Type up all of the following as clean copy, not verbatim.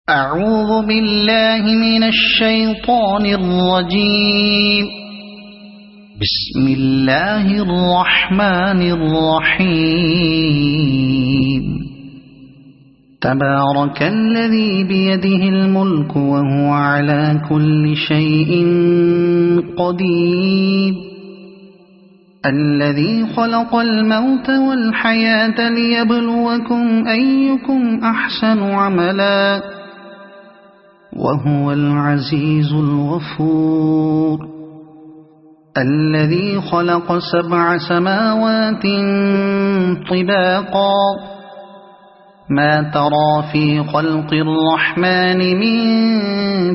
أعوذ بالله من الشيطان الرجيم. بسم الله الرحمن الرحيم. تبارك الذي بيده الملك وهو على كل شيء قدير. الذي خلق الموت والحياة ليبلوكم أيكم أحسن عملا وهو العزيز الغفور. الذي خلق 7 سماوات طباقا ما ترى في خلق الرحمن من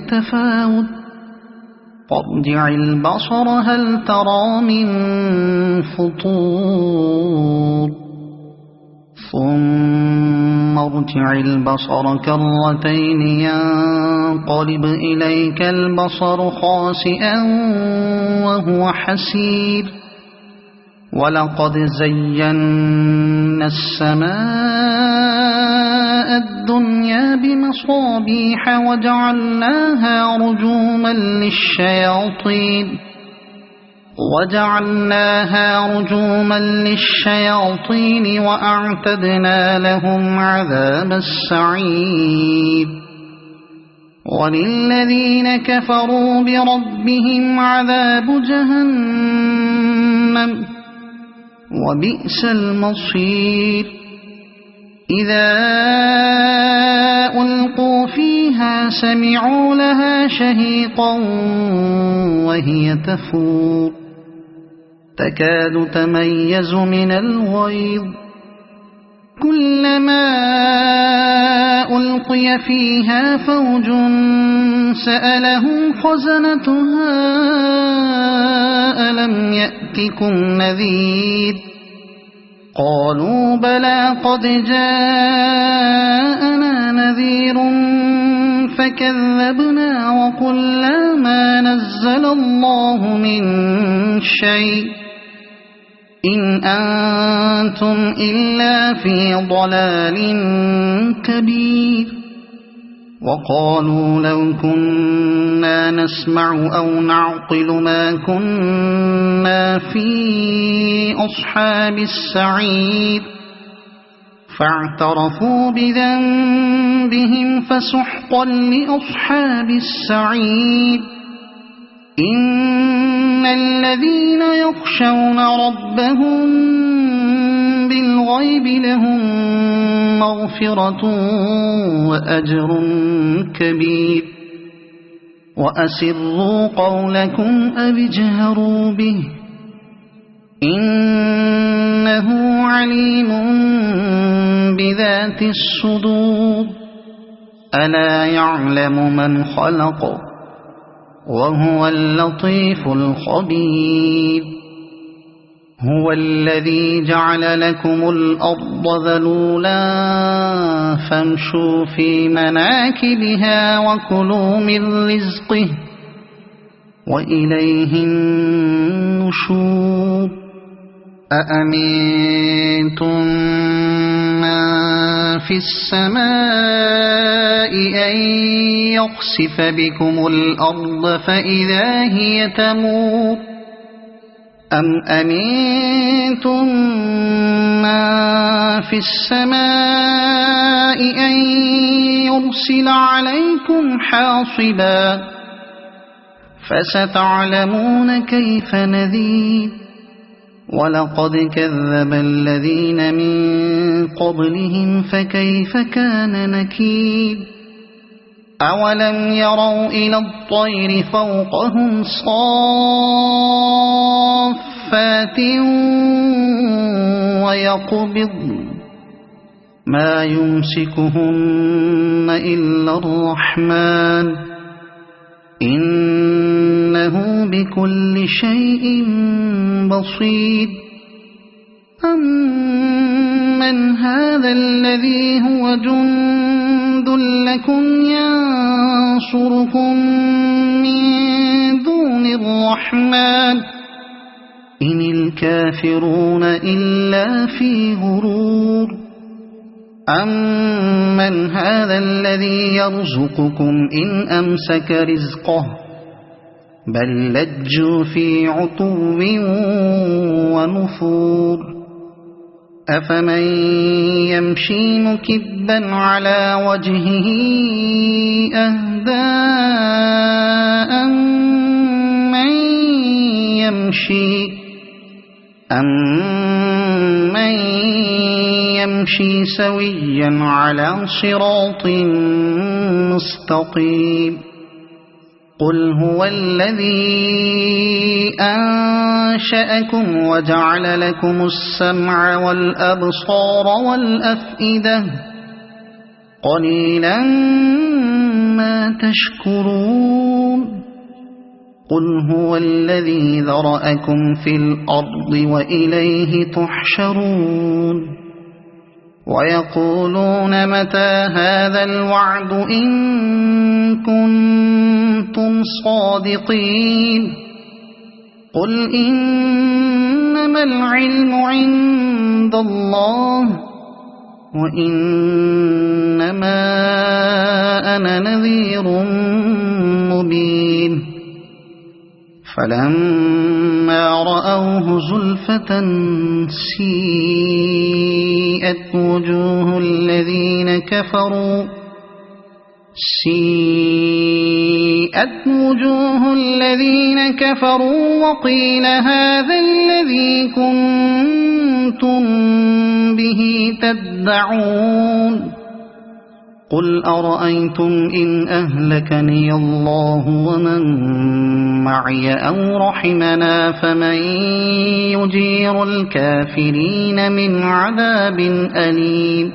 تفاوت فارجع البصر هل ترى من فطور ثم ارجع البصر كرتين ينقلب إليك البصر خاسئا وهو حسير. ولقد زينا السماء الدنيا بمصابيح وجعلناها رجوما للشياطين وأعتدنا لهم عذاب السعير. وللذين كفروا بربهم عذاب جهنم وبئس المصير. إذا ألقوا فيها سمعوا لها شهيقا وهي تفور تكاد تميز من الغيظ. كلما ألقي فيها فوج سألهم خزنتها ألم يأتكم نذير قالوا بلى قد جاءنا نذير فكذبنا وقلنا ما نزل الله من شيء إن أنتم إلا في ضلال كبير. وقالوا لو كنا نسمع أو نعقل ما كنا في أصحاب السعير فاعترفوا بذنبهم فسحقا لأصحاب السعير. إن الذين يخشون ربهم بالغيب لهم مغفرة وأجر كبير. وأسروا قولكم أو اجهروا به إنه عليم بذات الصدور. ألا يعلم من خلق وهو اللطيف الخبير. هو الذي جعل لكم الأرض ذلولا فامشوا في مناكبها وكلوا من رزقه وإليه النشور. أأمنتم من في السماء أن يخسف بكم الأرض فإذا هي تمور أم أمنتم من في السماء أن يرسل عليكم حاصبا فستعلمون كيف نذير. ولقد كذب الذين من قبلهم فكيف كان نكير. أولم يروا إلى الطير فوقهم صافات ويقبضن ما يمسكهن إلا الرحمن إنه بكل شيء بصير. أمن هذا الذي هو جند لكم ينصركم من دون الرحمن إن الكافرون إلا في غرور. أَمَّنْ هَذَا الَّذِي يَرْزُقُكُمْ إِنْ أَمْسَكَ رِزْقَهُ بَل لَّجُّوا فِي عُتُوٍّ وَنُفُورٍ أَفَمَن يَمْشِي مُكِبًّا عَلَى وَجْهِهِ أَهْدَىٰ أَمَّن يَمْشِي سَوِيًّا عَلَى صِرَاطٍ مُّسْتَقِيمٍ قُلْ هُوَ الَّذِي أَنشَأَكُمْ وَجَعَلَ لَكُمُ السَّمْعَ وَالْأَبْصَارَ وَالْأَفْئِدَةَ قَلِيلًا مَّا تَشْكُرُونَ قُلْ هُوَ الَّذِي ذَرَأَكُمْ فِي الْأَرْضِ وَإِلَيْهِ تُحْشَرُونَ وَيَقُولُونَ مَتَىٰ هَٰذَا الْوَعْدُ إِن كُنتُمْ صَادِقِينَ قُلْ إِنَّمَا الْعِلْمُ عِندَ اللَّهِ وَإِنَّمَا أَنَا نَذِيرٌ مُّبِينٌ فَلَمَّا رَأَوْهُ زُلْفَةً سِيئَتْ وُجُوهُ الَّذِينَ كَفَرُوا وَقِيلَ هَٰذَا الَّذِي كُنتُم بِهِ تَدَّعُونَ قُلْ أَرَأَيْتُمْ إِنْ أَهْلَكَنِيَ اللَّهُ وَمَن مَّعِيَ أَوْ رَحِمَنَا فَمَن يُجِيرُ الْكَافِرِينَ مِنْ عَذَابٍ أَلِيمٍ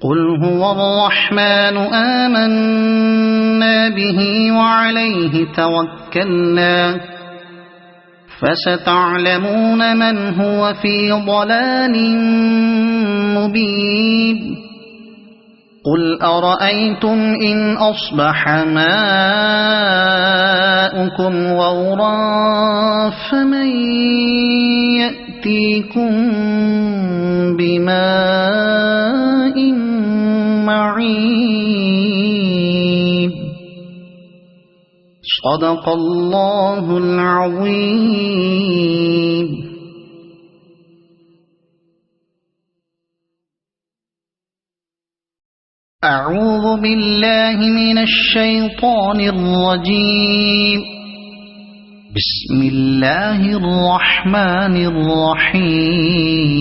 قُلْ هُوَ الرَّحْمَٰنُ آمَنَّا بِهِ وَعَلَيْهِ تَوَكَّلْنَا فَسَتَعْلَمُونَ مَنْ هُوَ فِي ضَلَالٍ مُّبِينٍ قُلْ أَرَأَيْتُمْ إِنْ أَصْبَحَ مَاؤُكُمْ غَوْرًا فَمَن يَأْتِيكُم بِمَاءٍ مَّعِينٍ صَدَقَ اللَّهُ الْعَظِيمُ. أعوذ بالله من الشيطان الرجيم. بسم الله الرحمن الرحيم.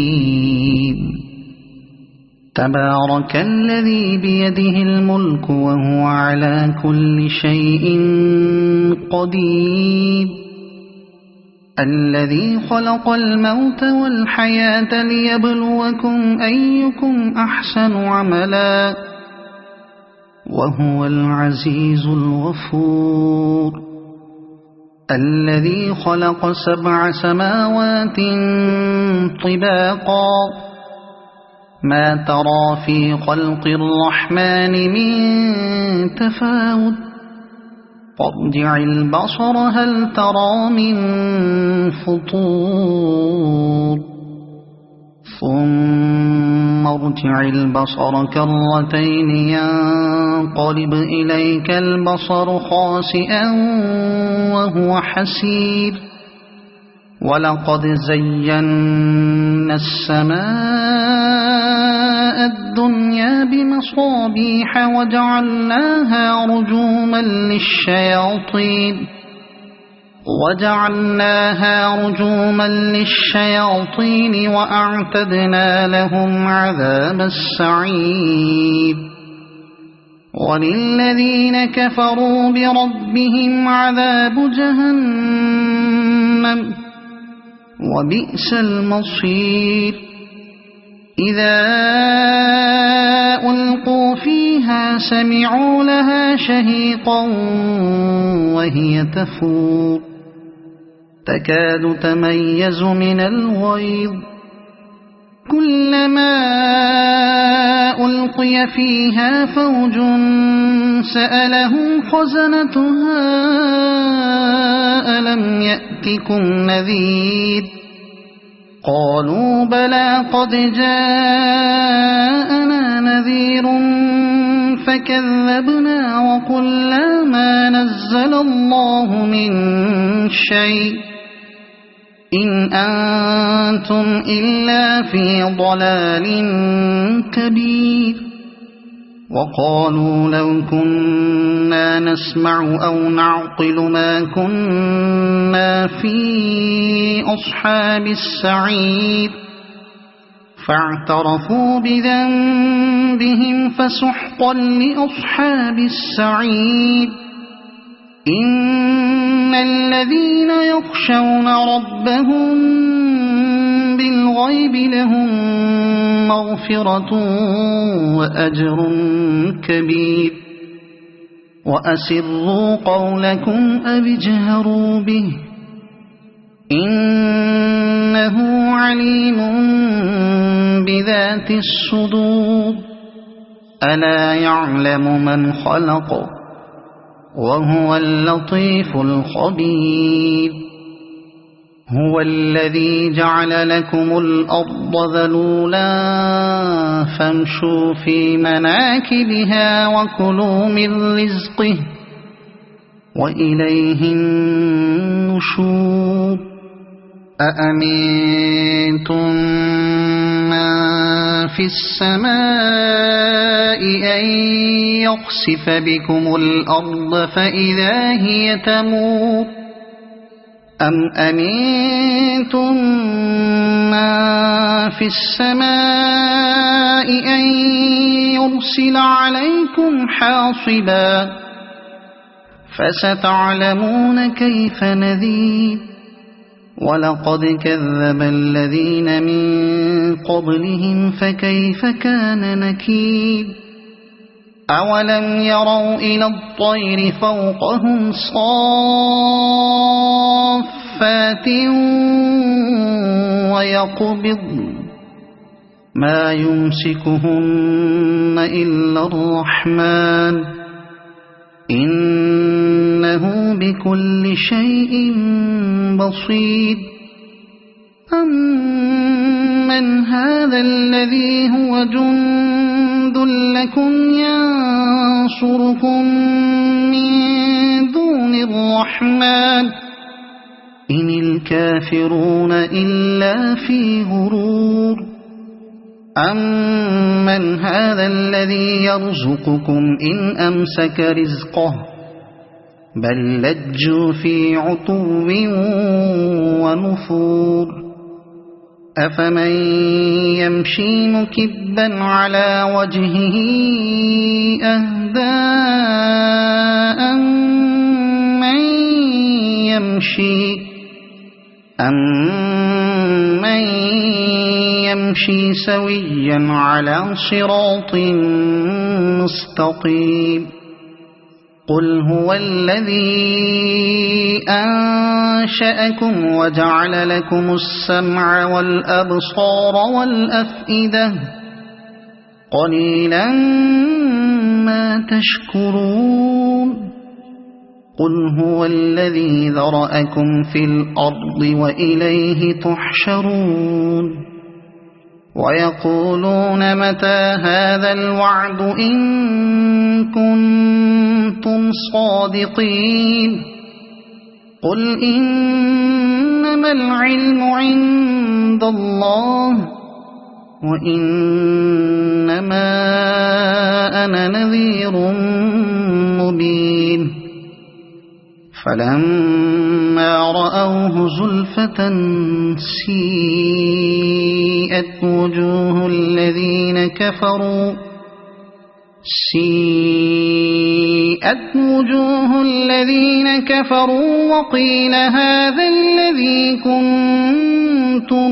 تبارك الذي بيده الملك وهو على كل شيء قدير الذي خلق الموت والحياة ليبلوكم أيكم أحسن عملا وهو العزيز الغفور الذي خلق 7 سماوات طباقا ما ترى في خلق الرحمن من تفاوت فارجع البصر هل ترى من فطور ثم ارجع البصر كرتين ينقلب إليك البصر خاسئا وهو حسير ولقد زينا السماء الدنيا بمصابيح وجعلناها رجوما للشياطين وأعتدنا لهم عذاب السعير وللذين كفروا بربهم عذاب جهنم وبئس المصير إذا ألقوا فيها سمعوا لها شهيقا وهي تفور تكاد تميز من الغيظ كلما ألقي فيها فوج سألهم خزنتها ألم يأتكم نذير قالوا بلى قد جاءنا نذير فكذبنا وقلنا ما نزل الله من شيء إن أنتم إلا في ضلال كبير وقالوا لو كنا نسمع أو نعقل ما كنا في أصحاب السعير فاعترفوا بذنبهم فسحقا لأصحاب السعير إن الذين يخشون ربهم بالغيب لهم مغفرة وأجر كبير وأسروا قولكم أو اجهروا به إنه عليم بذات الصدور ألا يعلم من خلق وهو اللطيف الخبير هو الذي جعل لكم الأرض ذلولا فامشوا في مناكبها وكلوا من رزقه وإليه النشور أأمنتم من في السماء أن يخسف بكم الأرض فإذا هي تمور أم أمنتم من في السماء أن يرسل عليكم حاصبا فستعلمون كيف نذير ولقد كذب الذين من قبلهم فكيف كان نكير أولم يروا إلى الطير فوقهم صافات ويقبض ما يمسكهن إلا الرحمن إنه بكل شيء بصير أمن هذا الذي هو جند لكم ينصركم من دون الرحمن إن الكافرون إلا في غرور أمن هذا الذي يرزقكم إن أمسك رزقه بل لجوا في عتو ونفور أفمن يمشي مكبا على وجهه أهدى أمن يمشي سويا على صراط مستقيم قل هو الذي أنشأكم وجعل لكم السمع والأبصار والأفئدة قليلا ما تشكرون قل هو الذي ذرأكم في الأرض وإليه تحشرون ويقولون متى هذا الوعد إن كنتم صادقين قل إنما العلم عند الله وإنما أنا نذير مبين فلما رأوه زلفة سيئت وجوه الذين كفروا وقيل هذا الذي كنتم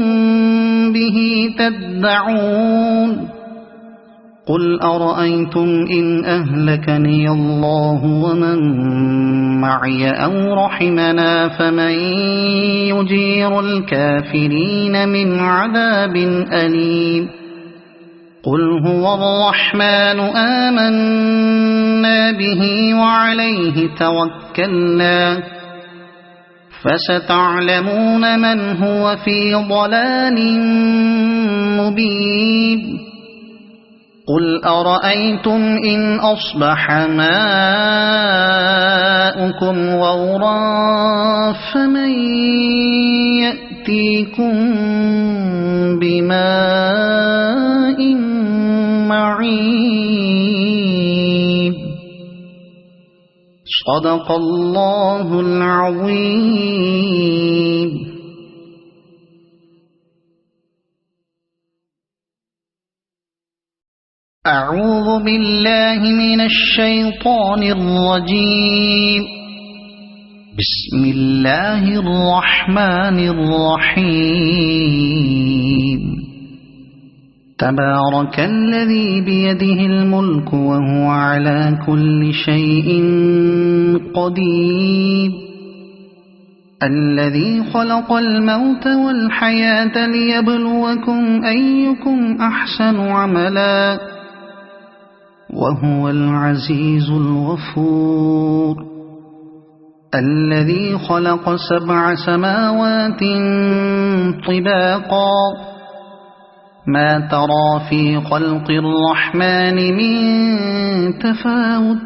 به تدعون قل أرأيتم إن أهلكني الله ومن معي أو رحمنا فمن يجير الكافرين من عذاب أليم قل هو الرحمن آمنا به وعليه توكلنا فستعلمون من هو في ضلال مبين قل أرأيتم إن أصبح ماؤكم غورا فمن يأتيكم بماء معين. صدق الله العظيم. أعوذ بالله من الشيطان الرجيم. بسم الله الرحمن الرحيم. تبارك الذي بيده الملك وهو على كل شيء قدير. الذي خلق الموت والحياة ليبلوكم أيكم أحسن عملا وهو العزيز الغفور. الذي خلق 7 سماوات طباقا ما ترى في خلق الرحمن من تفاوت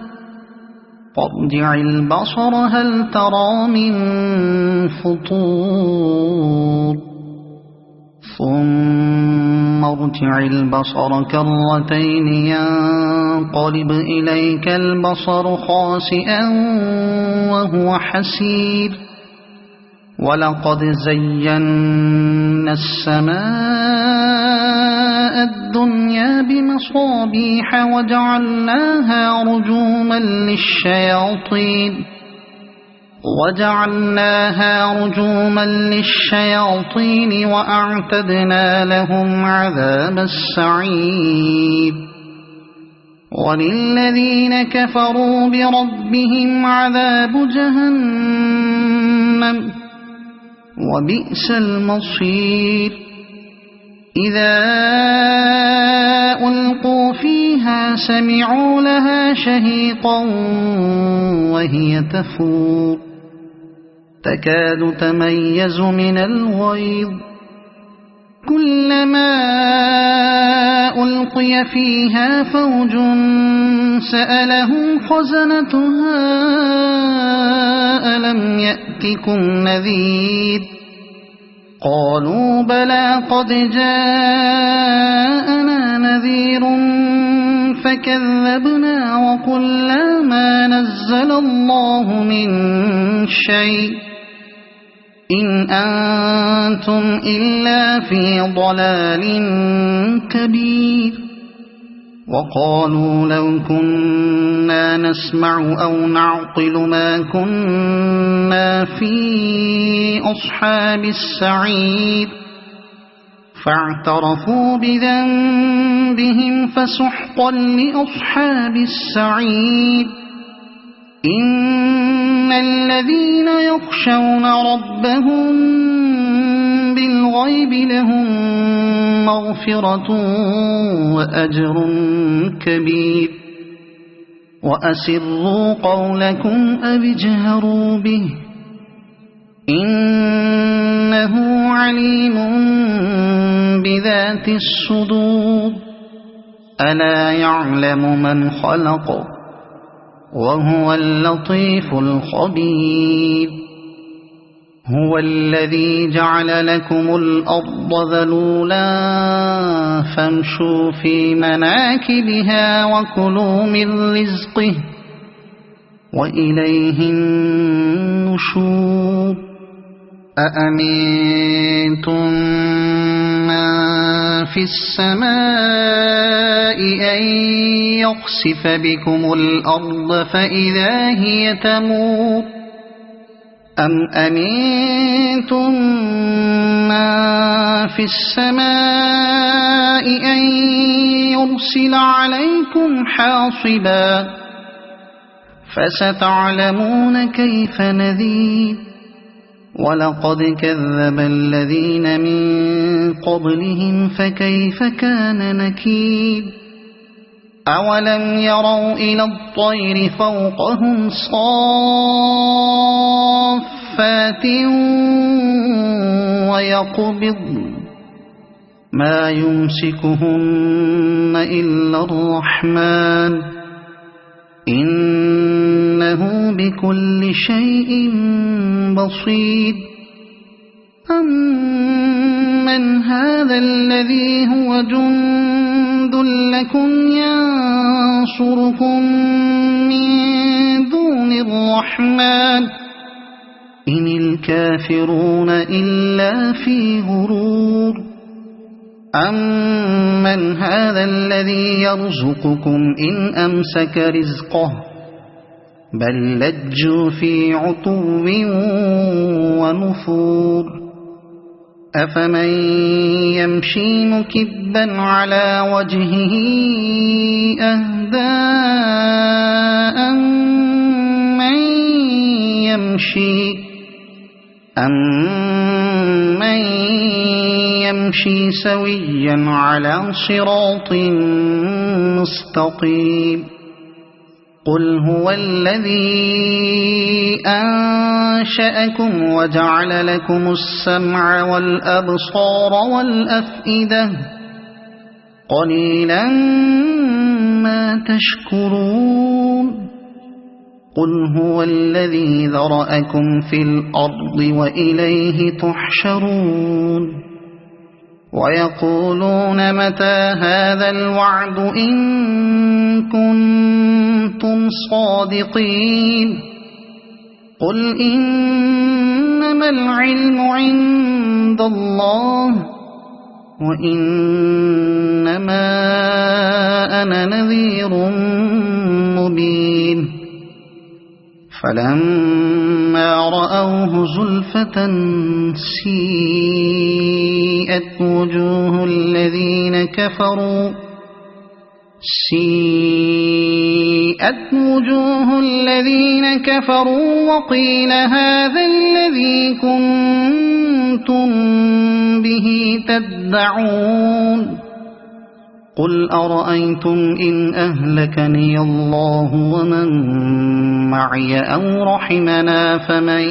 فارجع البصر هل ترى من فطور ثم ارجع البصر كرتين ينقلب إليك البصر خاسئا وهو حسير. ولقد زينا السماء الدنيا بمصابيح وجعلناها رجوما للشياطين وأعتدنا لهم عذاب السعير. وللذين كفروا بربهم عذاب جهنم وبئس المصير. إذا ألقوا فيها سمعوا لها شهيقا وهي تفور تكاد تميز من الغيظ. كلما ألقي فيها فوج سألهم خزنتها ألم يأتكم نذير قالوا بلى قد جاءنا نذير فكذبنا وقلنا ما نزل الله من شيء إن أنتم إلا في ضلال كبير. وقالوا لو كنا نسمع أو نعقل ما كنا في أصحاب السعير فاعترفوا بذنبهم فسحقا لأصحاب السعير. إن الذين يخشون ربهم بالغيب لهم مغفرة وأجر كبير. وأسروا قولكم أو اجهروا به إنه عليم بذات الصدور. ألا يعلم من خلق وهو اللطيف الخبير. هو الذي جعل لكم الأرض ذلولا فامشوا في مناكبها وكلوا من رزقه وإليه النشور. أأمنتم من في السماء أن يخسف بكم الأرض فإذا هي تمور أم أمنتم من في السماء أن يرسل عليكم حاصبا فستعلمون كيف نذير. ولقد كذب الذين من قبلهم فكيف كان نكير. أولم يروا إلى الطير فوقهم صافات ويقبضن ما يمسكهن إلا الرحمن إنه بكل شيء بصير أمن هذا الذي هو جند لكم ينصركم من دون الرحمن إن الكافرون إلا في غرور أمن هذا الذي يرزقكم إن أمسك رزقه بل لجوا في عتو ونفور أفمن يمشي مكبا على وجهه أهدى أمن يمشي سويا على صراط مستقيم قل هو الذي أنشأكم وجعل لكم السمع والأبصار والأفئدة قليلا ما تشكرون قل هو الذي ذرأكم في الأرض وإليه تحشرون ويقولون متى هذا الوعد إن كنتم صادقين قل إنما العلم عند الله وإنما أنا نذير مبين فلما رأوه زلفة سيئت وجوه الذين كفروا وقيل هذا الذي كنتم به تدعون قل أرأيتم إن أهلكني الله ومن معي أو رحمنا فمن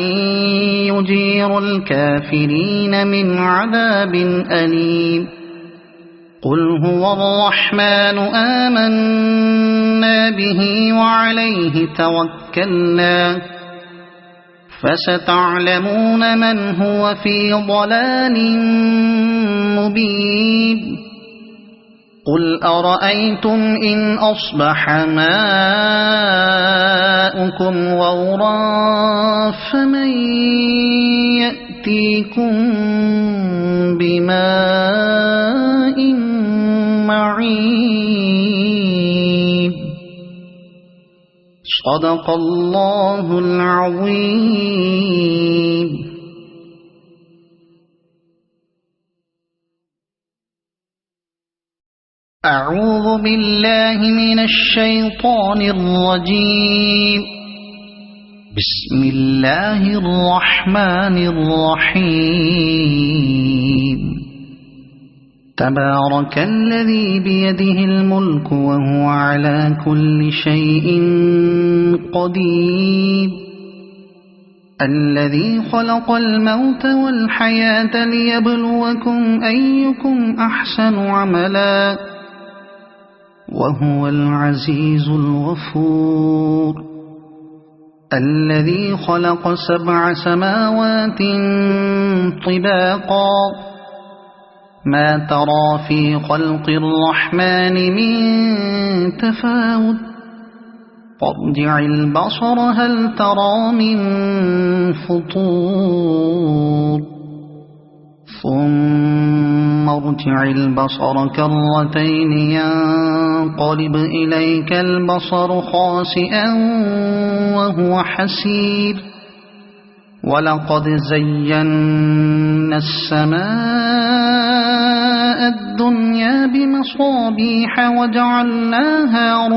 يجير الكافرين من عذاب أليم قل هو الرحمن آمنا به وعليه توكلنا فستعلمون من هو في ضلال مبين قل أرأيتم إن أصبح ماؤكم غورا فمن يأتيكم بماء معين صدق الله العظيم. أعوذ بالله من الشيطان الرجيم. بسم الله الرحمن الرحيم. تبارك الذي بيده الملك وهو على كل شيء قدير الذي خلق الموت والحياة ليبلوكم أيكم أحسن عملا وهو العزيز الغفور الذي خلق 7 سماوات طباقا ما ترى في خلق الرحمن من تفاوت فارجع البصر هل ترى من فطور ثم ارجع البصر كرتين ينقلب إليك البصر خاسئا وهو حسير ولقد زينا السماء الدنيا بمصابيح وجعلناها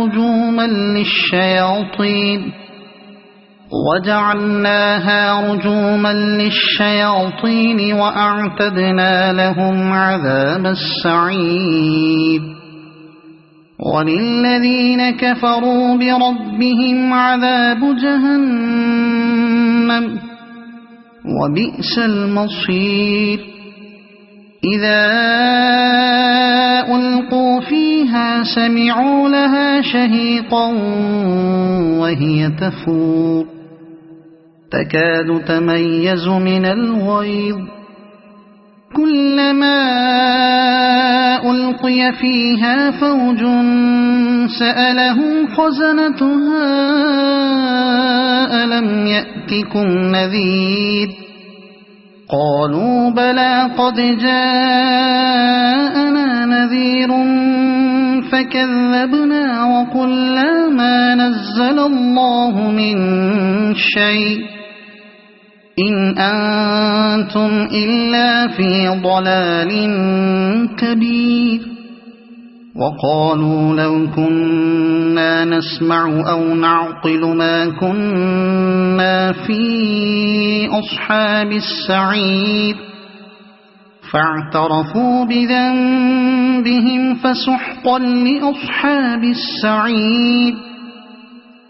رجوما للشياطين وأعتدنا لهم عذاب السعير وللذين كفروا بربهم عذاب جهنم وبئس المصير إذا ألقوا فيها سمعوا لها شهيقا وهي تفور تكاد تميز من الغيظ كلما ألقي فيها فوج سألهم خزنتها ألم يأتكم نذير قالوا بلى قد جاءنا نذير فكذبنا وقلنا ما نزل الله من شيء إن أنتم إلا في ضلال كبير وقالوا لو كنا نسمع أو نعقل ما كنا في أصحاب السعير فاعترفوا بذنبهم فسحقا لأصحاب السعير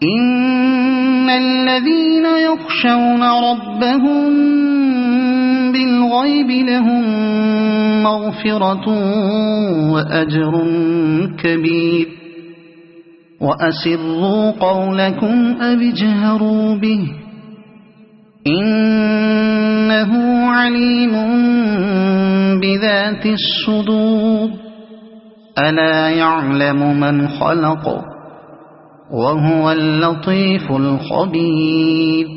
إن الذين يخشون ربهم بالغيب لهم مغفرة وأجر كبير وأسروا قولكم أو اجهروا به إنه عليم بذات الصدور ألا يعلم من خلق وهو اللطيف الخبير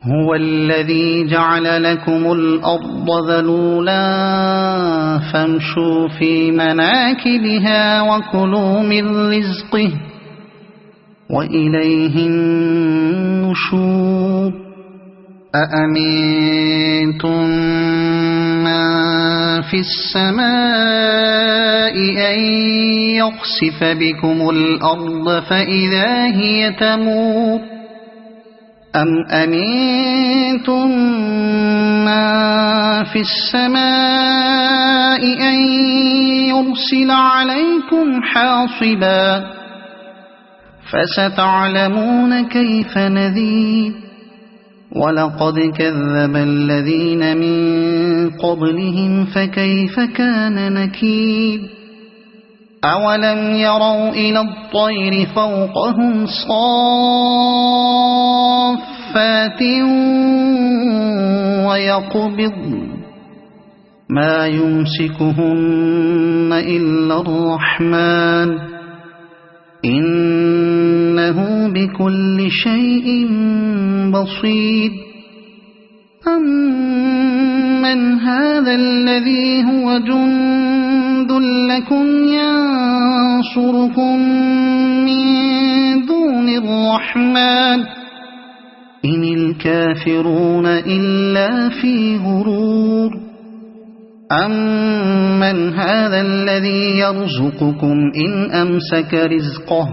هو الذي جعل لكم الأرض ذلولا فامشوا في مناكبها وكلوا من رزقه وإليه النشور أأمنتم من في السماء أن يخسف بكم الأرض فإذا هي تمور أم أمنتم من في السماء أن يرسل عليكم حاصبا فستعلمون كيف نذير ولقد كذب الذين من قبلهم فكيف كان نكير أولم يروا إلى الطير فوقهم صافات ويقبضن ما يمسكهن إلا الرحمن إنه بكل شيء بصير أمن هذا الذي هو جند لكم ينصركم من دون الرحمن إن الكافرون إلا في غرور أمن هذا الذي يرزقكم إن أمسك رزقه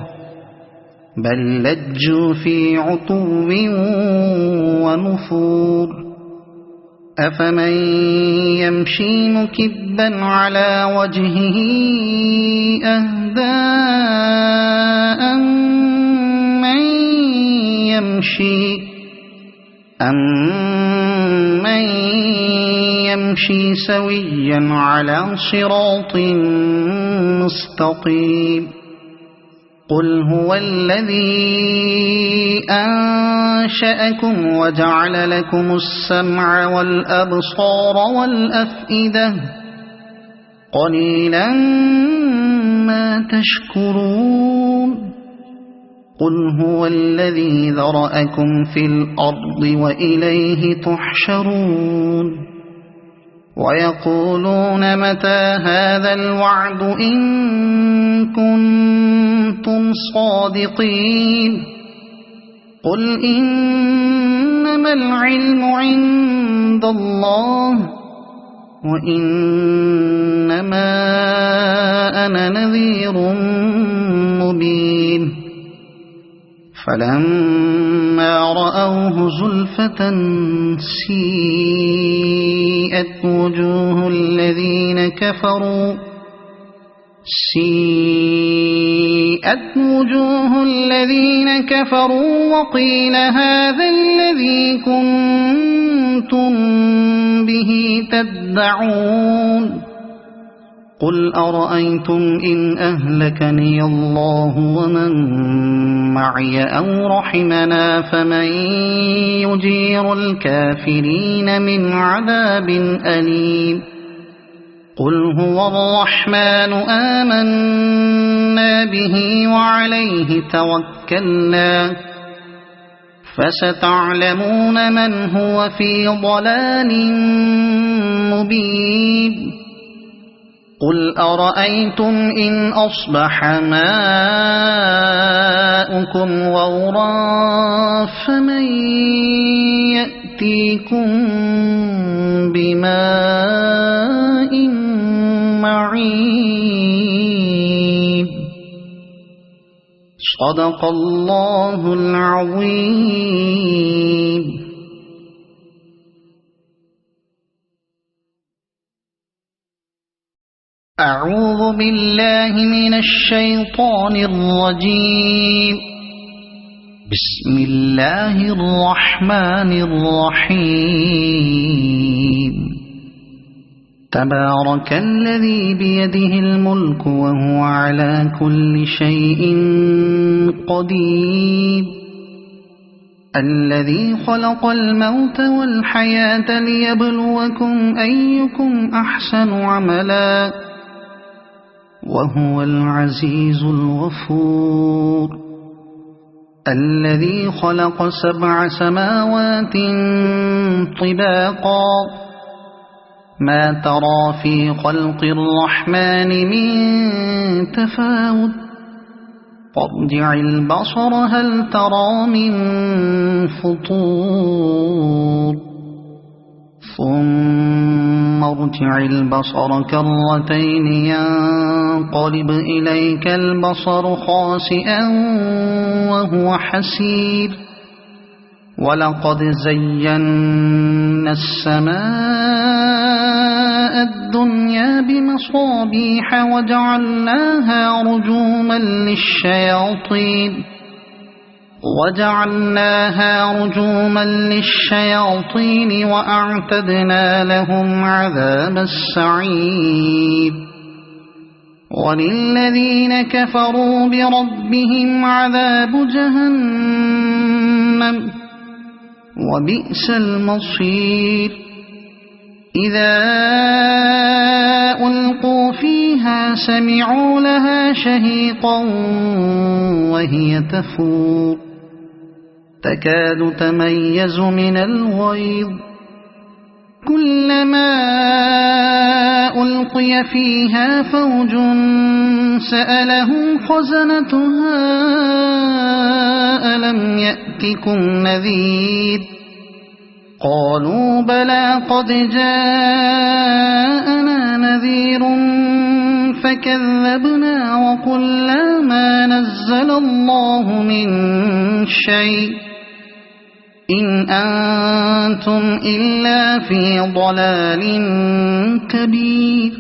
بل لجوا في عتو ونفور أفمن يمشي مكبا على وجهه أهدى أمن يمشي سويا على صراط مستقيم قل هو الذي أنشأكم وجعل لكم السمع والأبصار والأفئدة قليلا ما تشكرون قل هو الذي ذرأكم في الأرض وإليه تحشرون ويقولون متى هذا الوعد إن كنتم صادقين قل إنما العلم عند الله وإنما أنا نذير مبين فلما رأوه زلفة سيئت وجوه الذين كفروا وقيل هذا الذي كنتم كنتم به تدعون قل أرأيتم إن أهلكني الله ومن معي أو رحمنا فمن يجير الكافرين من عذاب أليم قل هو الرحمن آمنا به وعليه توكلنا فستعلمون من هو في ضلال مبين قل أرأيتم إن أصبح ماؤكم غورا فمن يأتيكم بماء معين صدق الله العظيم. أعوذ بالله من الشيطان الرجيم. بسم الله الرحمن الرحيم. تبارك الذي بيده الملك وهو على كل شيء قدير الذي خلق الموت والحياة ليبلوكم أيكم أحسن عملا وهو العزيز الغفور الذي خلق 7 سماوات طباقا ما ترى في خلق الرحمن من تفاوت فارجع البصر هل ترى من فطور ثم ارجع البصر كرتين ينقلب إليك البصر خاسئا وهو حسير ولقد زينا السماء الدنيا بمصابيح وجعلناها رجوما للشياطين وأعتدنا لهم عذاب السعير وللذين كفروا بربهم عذاب جهنم وبئس المصير إذا ألقوا فيها سمعوا لها شهيقا وهي تفور تكاد تميز من الغيظ كلما ألقي فيها فوج سألهم خزنتها ألم يأتكم نذير قالوا بلى قد جاءنا نذير فكذبنا وقلنا ما نزل الله من شيء إن أنتم إلا في ضلال كبير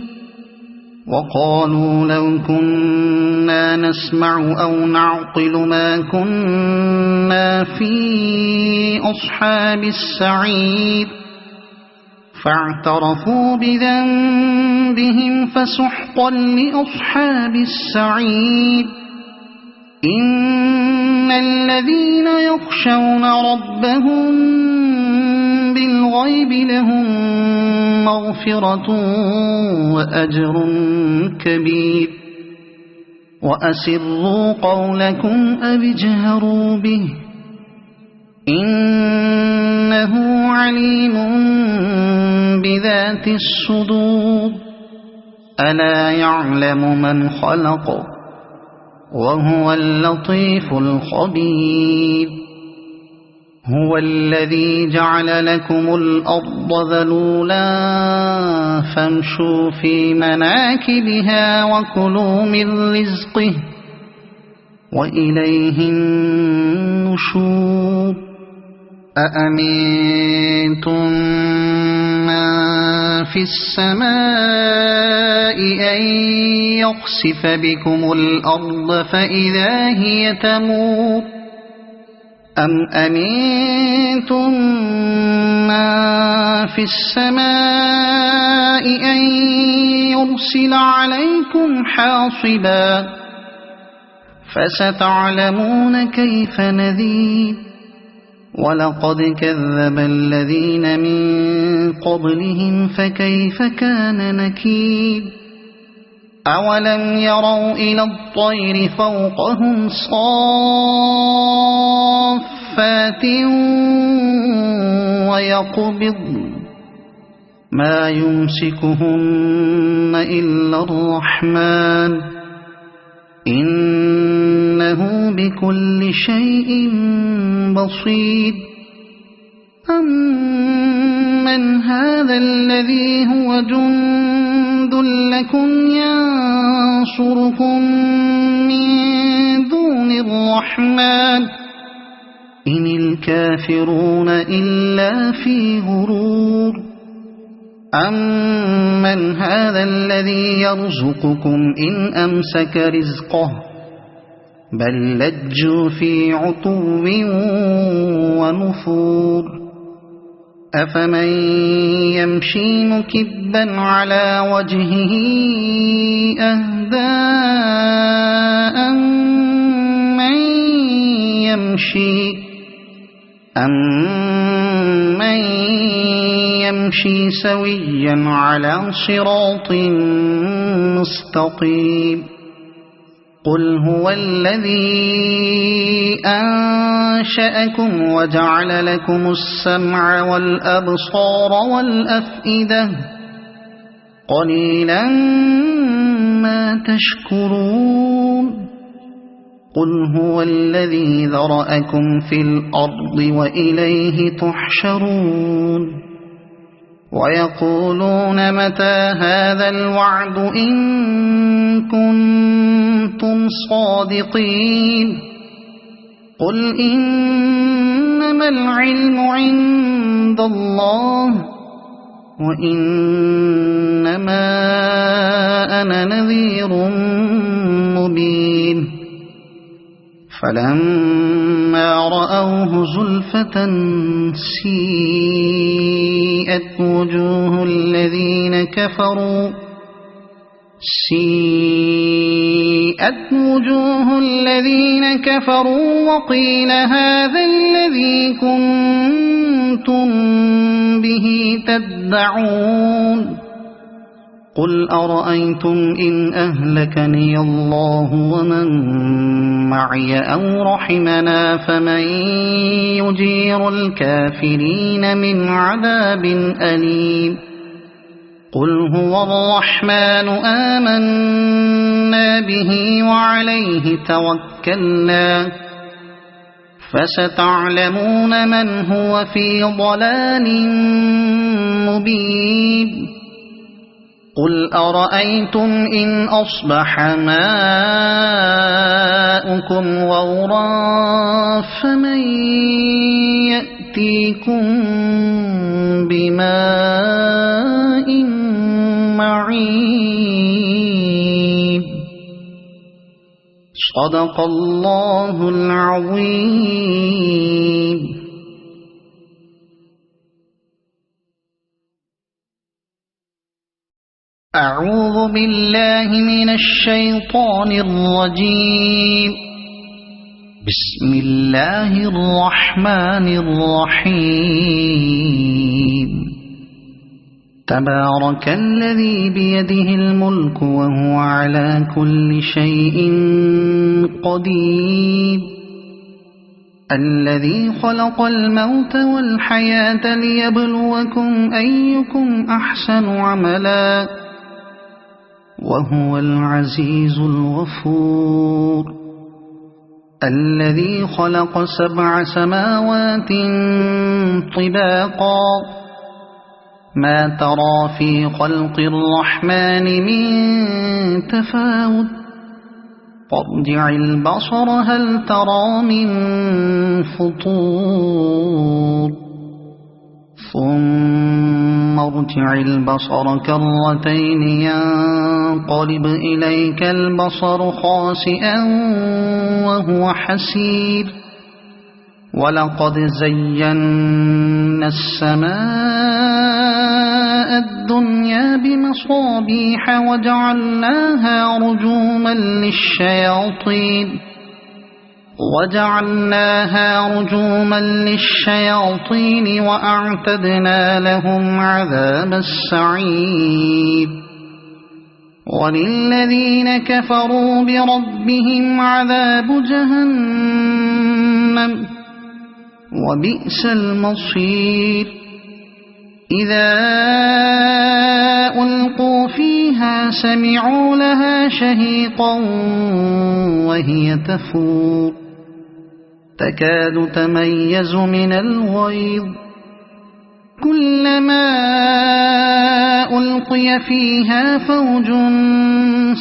وقالوا لو كنا نسمع أو نعقل ما كنا في أصحاب السعير فاعترفوا بذنبهم فسحقا لأصحاب السعير إن الذين يخشون ربهم بالغيب لهم مغفرة وأجر كبير وأسروا قولكم أو اجهروا به إنه عليم بذات الصدور ألا يعلم من خلق وهو اللطيف الخبير هو الذي جعل لكم الأرض ذلولا فامشوا في مناكبها وكلوا من رزقه وإليه النشور أأمنتم من في السماء أن يخسف بكم الأرض فإذا هي تمور أم أمنتم من في السماء أن يرسل عليكم حاصبا فستعلمون كيف نذير ولقد كذب الذين من قبلهم فكيف كان نكير أولم يروا إلى الطير فوقهم صافات ويقبضن ما يمسكهن إلا الرحمن إنه بكل شيء بصير أمن هذا الذي هو جند لكم ينصركم من دون الرحمن إن الكافرون إلا في غرور أمن هذا الذي يرزقكم إن أمسك رزقه بل لجوا في عتو ونفور أفمن يمشي مكبا على وجهه أهدى أمن يمشي سويا على صراط مستقيم قل هو الذي أنشأكم وجعل لكم السمع والأبصار والأفئدة قليلا ما تشكرون قل هو الذي ذرأكم في الأرض وإليه تحشرون ويقولون متى هذا الوعد إن كنتم صادقين قل إنما العلم عند الله وإنما أنا نذير مبين فلما رأوه زلفة سيئت وجوه الذين كفروا وقيل هذا الذي كنتم به تدعون قل أرأيتم إن أهلكني الله ومن معي أو رحمنا فمن يجير الكافرين من عذاب أليم قل هو الرحمن آمنا به وعليه توكلنا فستعلمون من هو في ضلال مبين قل أرأيتم إن أصبح ماؤكم غورا فمن يأتيكم بماء معين صدق الله العظيم. أعوذ بالله من الشيطان الرجيم. بسم الله الرحمن الرحيم. تبارك الذي بيده الملك وهو على كل شيء قدير الذي خلق الموت والحياة ليبلوكم أيكم أحسن عملا وهو العزيز الغفور الذي خلق 7 سماوات طباقا ما ترى في خلق الرحمن من تفاوت فارجع البصر هل ترى من فطور ثم ارجع البصر كرتين ينقلب إليك البصر خاسئا وهو حسير ولقد زينا السماء الدنيا بمصابيح وجعلناها رجوما للشياطين وأعتدنا لهم عذاب السعير وللذين كفروا بربهم عذاب جهنم وبئس المصير إذا ألقوا فيها سمعوا لها شهيقا وهي تفور تكاد تميز من الغيظ كلما ألقي فيها فوج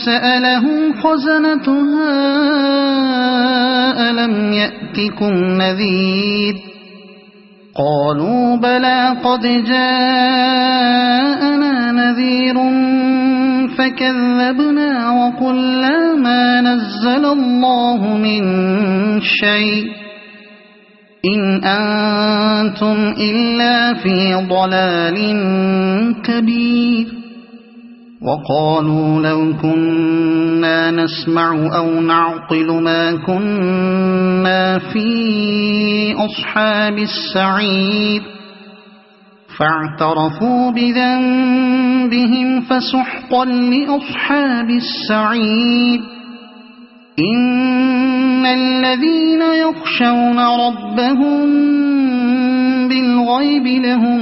سألهم خزنتها ألم يأتكم نذير قالوا بلى قد جاءنا نذير فكذبنا وقلنا ما نزل الله من شيء إن أنتم إلا في ضلال كبير وقالوا لو كنا نسمع أو نعقل ما كنا في أصحاب السعير فاعترفوا بذنبهم فسحقا لأصحاب السعير إن الذين يخشون ربهم بالغيب لهم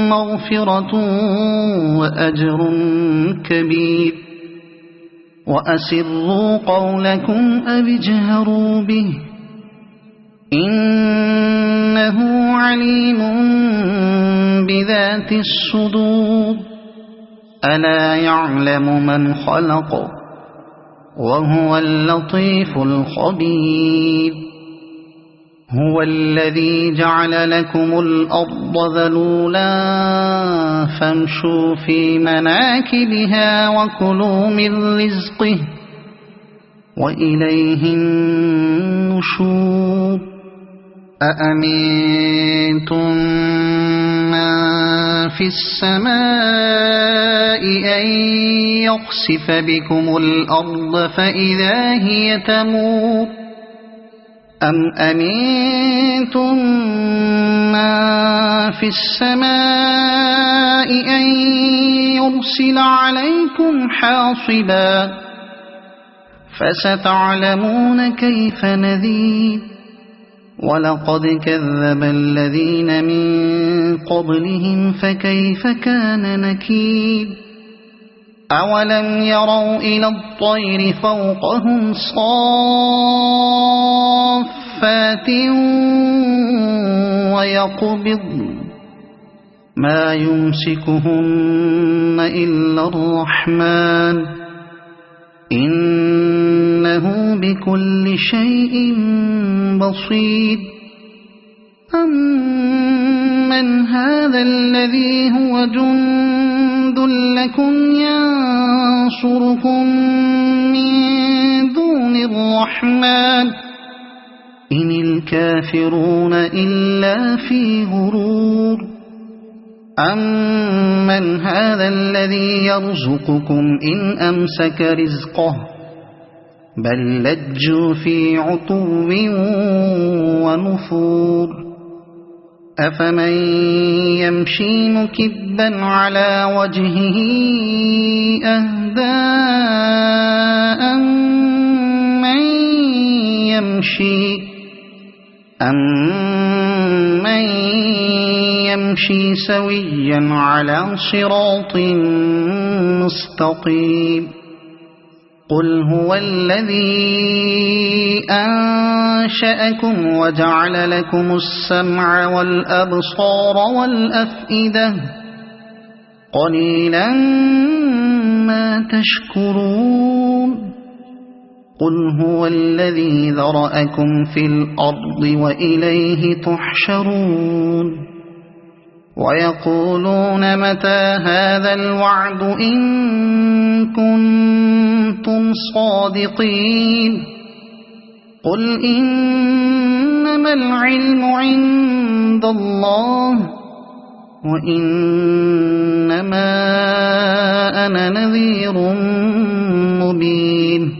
مغفرة وأجر كبير وأسروا قولكم أو اجهروا به إنه عليم بذات الصدور ألا يعلم من خلق وهو اللطيف الخبير هو الذي جعل لكم الأرض ذلولا فامشوا في مناكبها وكلوا من رزقه وإليه النشور أأمنتم من في السماء أن يخسف بكم الأرض فإذا هي تمور أم أمنتم من في السماء أن يرسل عليكم حاصبا فستعلمون كيف نذير ولقد كذب الذين من قبلهم فكيف كان نكير أولم يروا إلى الطير فوقهم صافات ويقبضن ما يمسكهن إلا الرحمن إنه بكل شيء بصير أمن هذا الذي هو جند لكم ينصركم من دون الرحمن إن الكافرون إلا في غرور أمن هذا الذي يرزقكم إن أمسك رزقه بل لجوا في عتو ونفور أفمن يمشي مكبا على وجهه أهدى أمن يمشي سويا على صراط مستقيم قل هو الذي أنشأكم وجعل لكم السمع والأبصار والأفئدة قليلا ما تشكرون قل هو الذي ذرأكم في الأرض وإليه تحشرون ويقولون متى هذا الوعد إن كنتم صادقين قل إنما إنما العلم عند الله وإنما أنا نذير مبين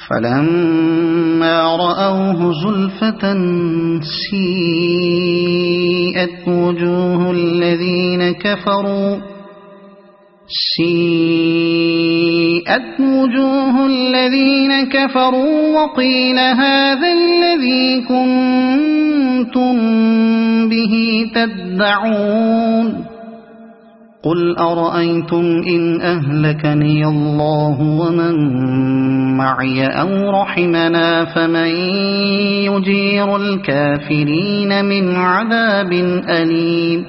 فلما رأوه زلفة سيئت وجوه الذين كفروا وقيل هذا الذي كنتم به تدعون قل أرأيتم إن أهلكني الله ومن معي أو رحمنا فمن يجير الكافرين من عذاب أليم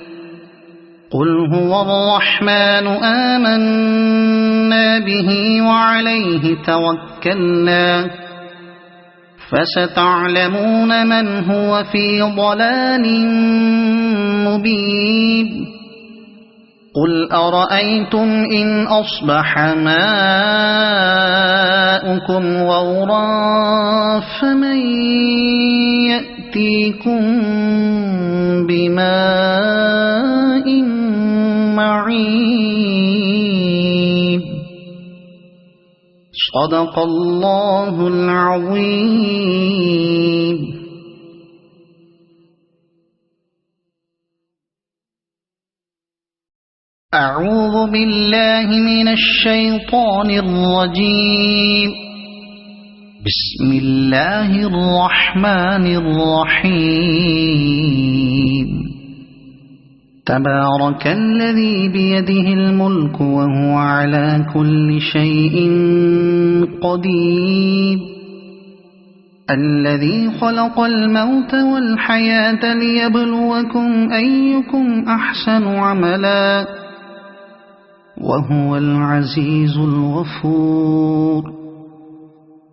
قل هو الرحمن آمنا به وعليه توكلنا فستعلمون من هو في ضلال مبين قل أرأيتم إن أصبح ماؤكم غورا فمن يأتيكم بماء معين صدق الله العظيم. أعوذ بالله من الشيطان الرجيم. بسم الله الرحمن الرحيم. تبارك الذي بيده الملك وهو على كل شيء قدير الذي خلق الموت والحياة ليبلوكم أيكم أحسن عملا وهو العزيز الغفور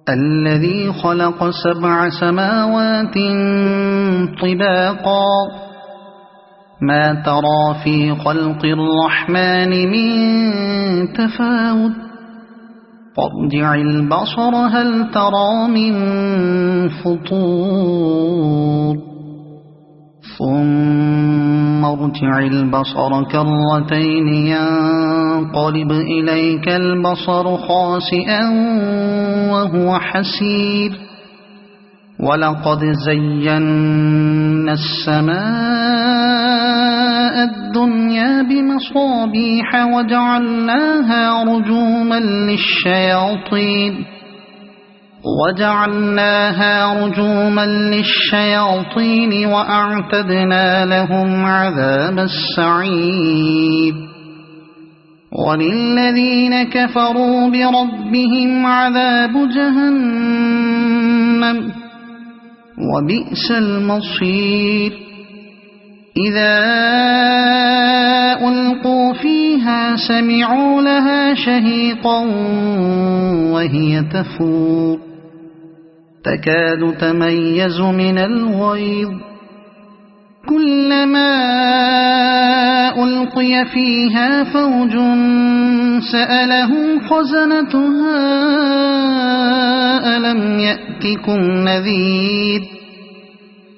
الذي خلق 7 سماوات طباقا ما ترى في خلق الرحمن من تفاوت فارجع البصر هل ترى من فطور ثم ارجع البصر كرتين ينقلب إليك البصر خاسئا وهو حسير ولقد زينا السماء الدنيا بمصابيح وجعلناها رجوما للشياطين وأعتدنا لهم عذاب السعير وللذين كفروا بربهم عذاب جهنم وبئس المصير إذا ألقوا فيها سمعوا لها شهيقا وهي تفور تكاد تميز من الغيظ كلما ألقي فيها فوج سألهم خزنتها ألم يأتكم نذير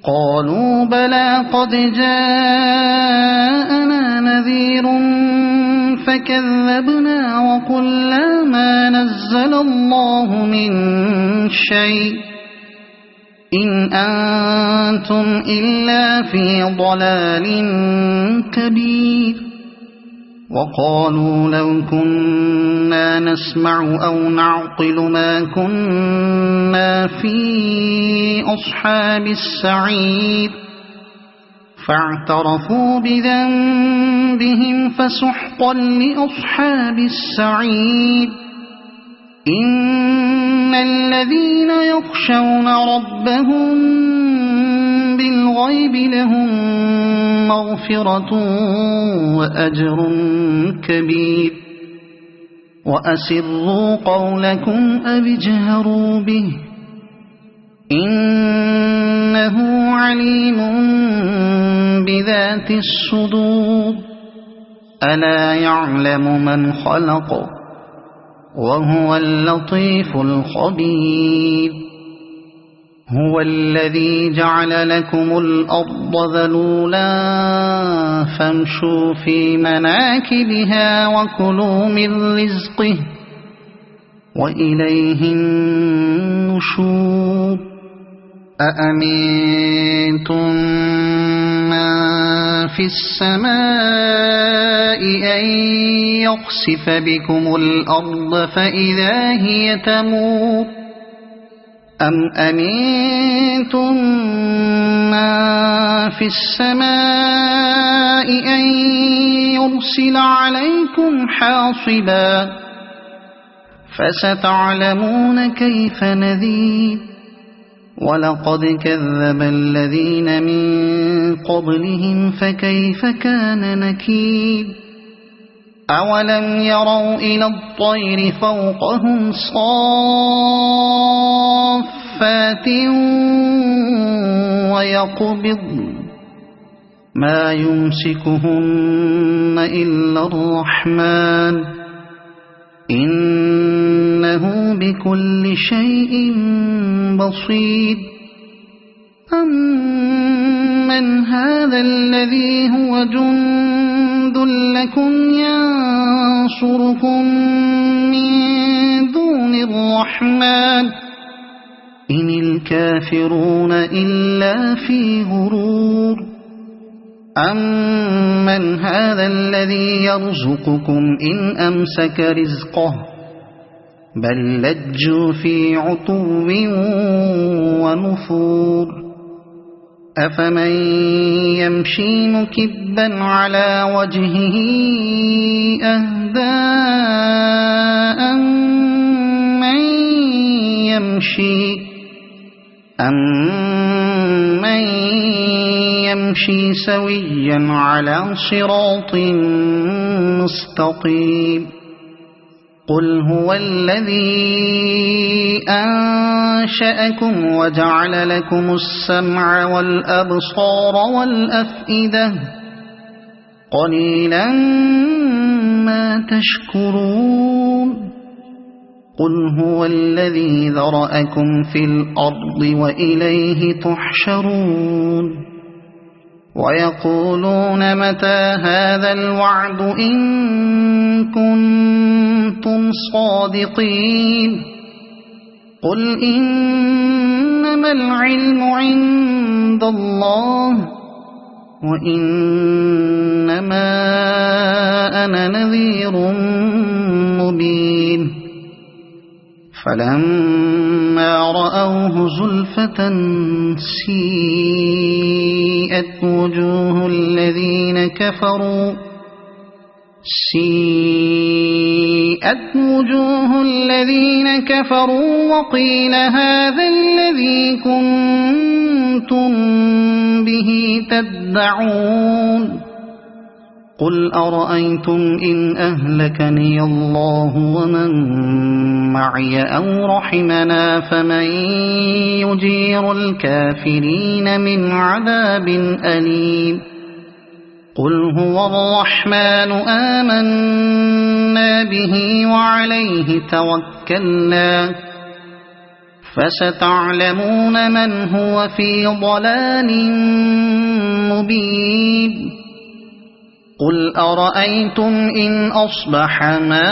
قالوا بلى قد جاءنا نذير فكذبنا وقلنا ما نزل الله من شيء إن أنتم إلا في ضلال كبير وقالوا لو كنا نسمع أو نعقل ما كنا في أصحاب السعير فاعترفوا بذنبهم فسحقا لأصحاب السعير إن الذين يخشون ربهم بالغيب لهم مغفرة وأجر كبير وأسروا قولكم أو اجهروا به إنه عليم بذات الصدور ألا يعلم من خلق وهو اللطيف الخبير هو الذي جعل لكم الأرض ذلولا فامشوا في مناكبها وكلوا من رزقه وإليه النشور أأمنتم من في السماء أن يخسف بكم الأرض فإذا هي تمور أم أمنتم من في السماء أن يرسل عليكم حاصبا فستعلمون كيف نذير ولقد كذب الذين من قبلهم فكيف كان نكير أولم يروا إلى الطير فوقهم صافات ويقبضن ما يمسكهن إلا الرحمن إنه بكل شيء بصير أمن هذا الذي هو جند لكم ينصركم من دون الرحمن إن الكافرون إلا في غرور أمن هذا الذي يرزقكم إن أمسك رزقه بل لجوا في عتو ونفور أفمن يمشي مكبا على وجهه أهدى أمن يمشي سويا على صراط مستقيم قل هو الذي أنشأكم وجعل لكم السمع والأبصار والأفئدة قليلا ما تشكرون قل هو الذي ذرأكم في الأرض وإليه تحشرون ويقولون متى هذا الوعد إن كنتم صادقين قل إنما العلم عند الله وإنما أنا نذير مبين فلما رأوه زلفة سيئت وجوه الذين كفروا وقيل هذا الذي كنتم به تدعون قل أرأيتم إن أهلكني الله ومن معي أو رحمنا فمن يجير الكافرين من عذاب أليم قل هو الرحمن آمنا به وعليه توكلنا فستعلمون من هو في ضلال مبين قل أرأيتم إن أصبح ماؤكم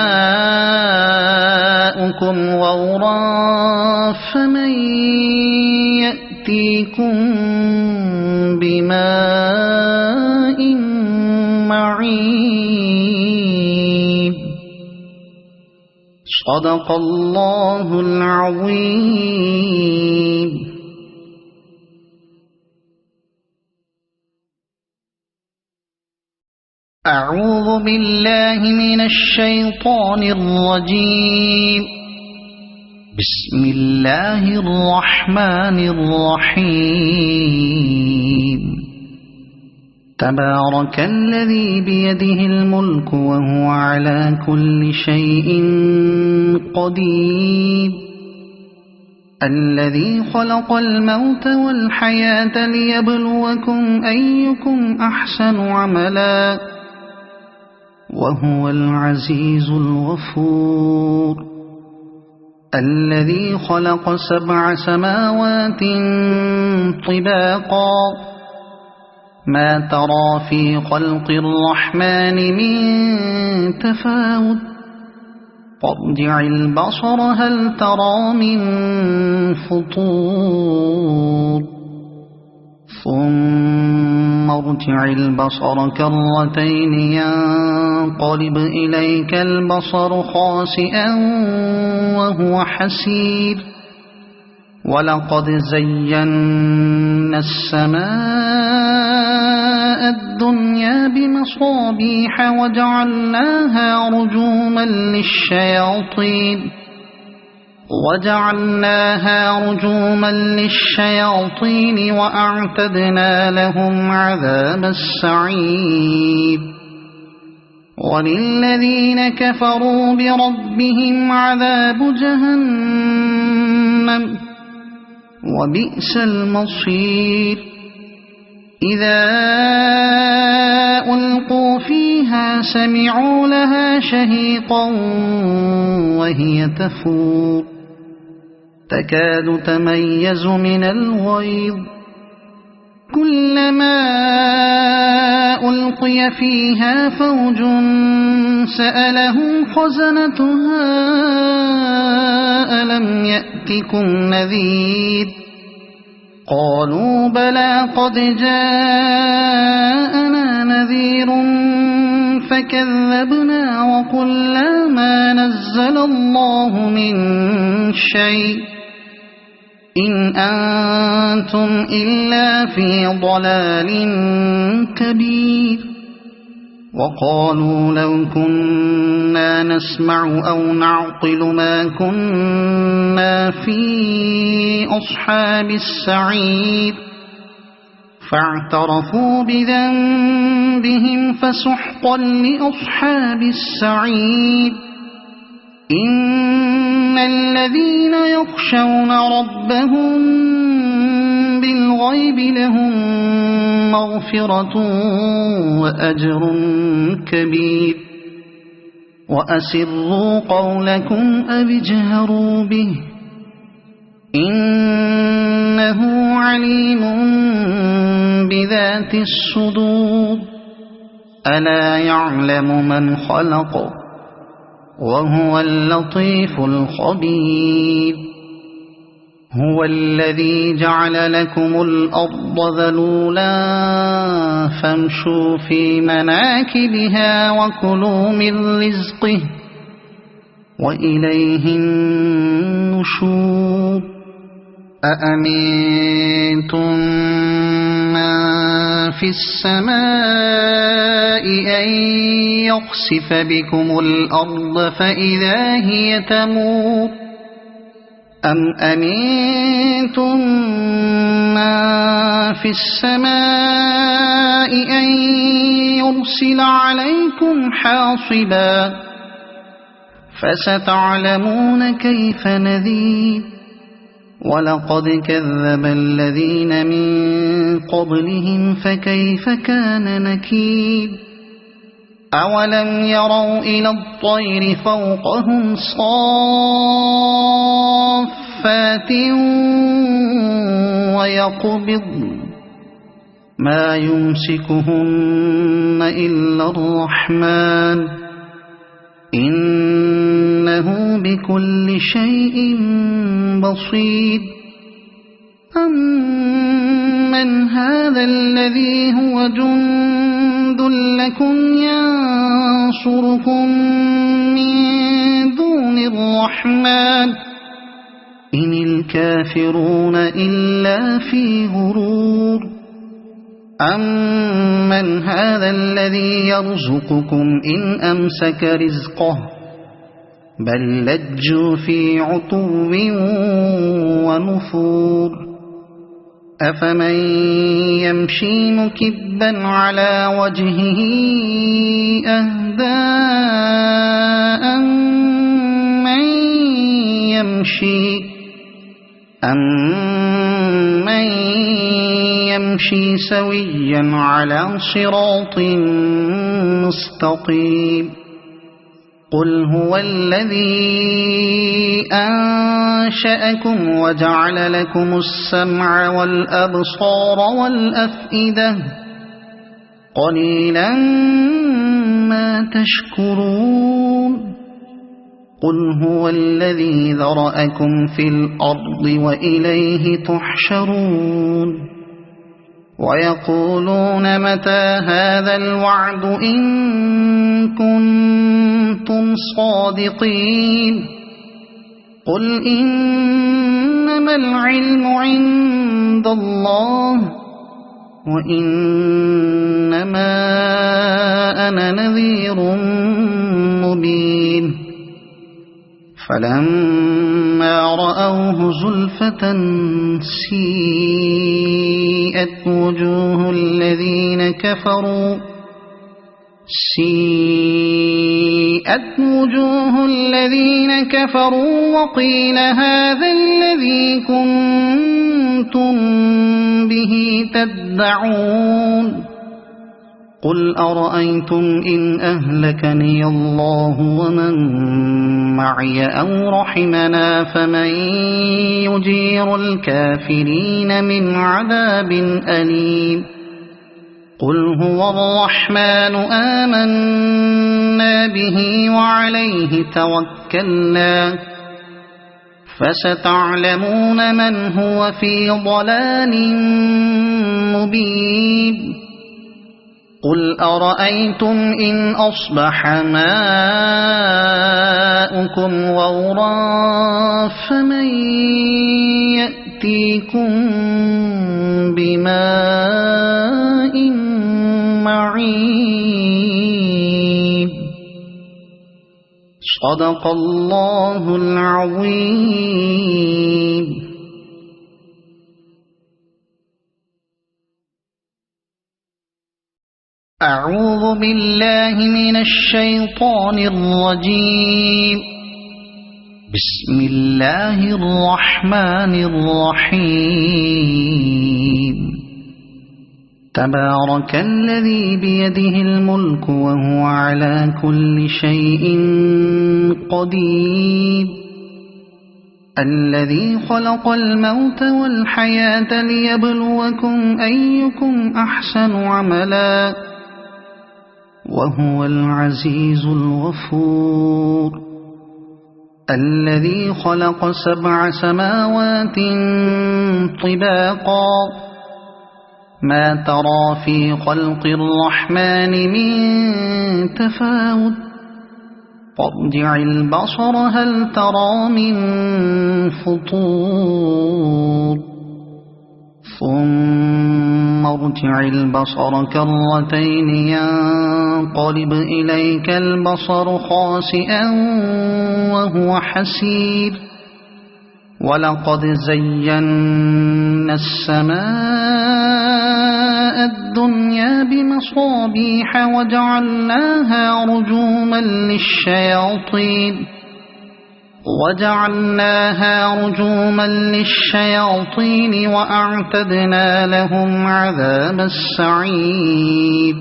غورا فمن يأتيكم بماء معين صدق الله العظيم. أعوذ بالله من الشيطان الرجيم. بسم الله الرحمن الرحيم. تبارك الذي بيده الملك وهو على كل شيء قدير الذي خلق الموت والحياة ليبلوكم أيكم أحسن عملا وهو العزيز الغفور. الذي خلق 7 سماوات طباقا ما ترى في خلق الرحمن من تفاوت فارجع البصر هل ترى من فطور ثم ارجع البصر كرتين ينقلب إليك البصر خاسئا وهو حسير ولقد زينا السماء الدنيا بمصابيح وجعلناها رجوما للشياطين وأعتدنا لهم عذاب السعير وللذين كفروا بربهم عذاب جهنم وبئس المصير إذا ألقوا فيها سمعوا لها شهيقا وهي تفور تكاد تميز من الغيظ كلما ألقي فيها فوج سألهم خزنتها ألم يأتكم نذير قالوا بلى قد جاءنا نذير فكذبنا وقلنا ما نزل الله من شيء إن أنتم إلا في ضلال كبير وقالوا لو كنا نسمع أو نعقل ما كنا في أصحاب السعير فاعترفوا بذنبهم فسحقا لأصحاب السعير إن الذين يخشون ربهم بالغيب لهم مغفرة وأجر كبير وأسروا قولكم أو اجهروا به إنه عليم بذات الصدور ألا يعلم من خلق وهو اللطيف الخبير هو الذي جعل لكم الأرض ذلولا فامشوا في مناكبها وكلوا من رزقه وإليه النشور أأمنتم من في السماء أن يخسف بكم الأرض فإذا هي تمور أم أمنتم من في السماء أن يرسل عليكم حاصبا فستعلمون كيف نذير ولقد كذب الذين من قبلهم فكيف كان نكير أولم يروا إلى الطير فوقهم صافات ويقبض ما يمسكهن إلا الرحمن إنه بكل شيء بصير أمن هذا الذي هو جند لكم ينصركم من دون الرحمن إن الكافرون إلا في غرور أمن هذا الذي يرزقكم إن أمسك رزقه بل لجوا في عتو ونفور أفمن يمشي مكبا على وجهه أهدى أمن يمشي سويا على صراط مستقيم قل هو الذي أنشأكم وجعل لكم السمع والأبصار والأفئدة قليلا ما تشكرون قل هو الذي ذرأكم في الأرض وإليه تحشرون ويقولون متى هذا الوعد إن كنتم صادقين قل إنما العلم عند الله وإنما أنا نذير مبين فلما رأوه زلفة سيئت وجوه الذين كفروا وقيل هذا الذي كنتم به تدعون قل أرأيتم إن أهلكني الله ومن معي أو رحمنا فمن يجير الكافرين من عذاب أليم قل هو الرحمن آمنا به وعليه توكلنا فستعلمون من هو في ضلال مبين قل أرأيتم إن أصبح ماؤكم غورا فمن يأتيكم بماء معين صدق الله العظيم. أعوذ بالله من الشيطان الرجيم. بسم الله الرحمن الرحيم. تبارك الذي بيده الملك وهو على كل شيء قدير الذي خلق الموت والحياة ليبلوكم أيكم أحسن عملا وهو العزيز الغفور الذي خلق 7 سماوات طباقا ما ترى في خلق الرحمن من تفاوت فارجع البصر هل ترى من فطور ثم ارجع البصر كرتين ينقلب إليك البصر خاسئا وهو حسير ولقد زينا السماء الدنيا بمصابيح وجعلناها رجوما للشياطين وأعتدنا لهم عذاب السعير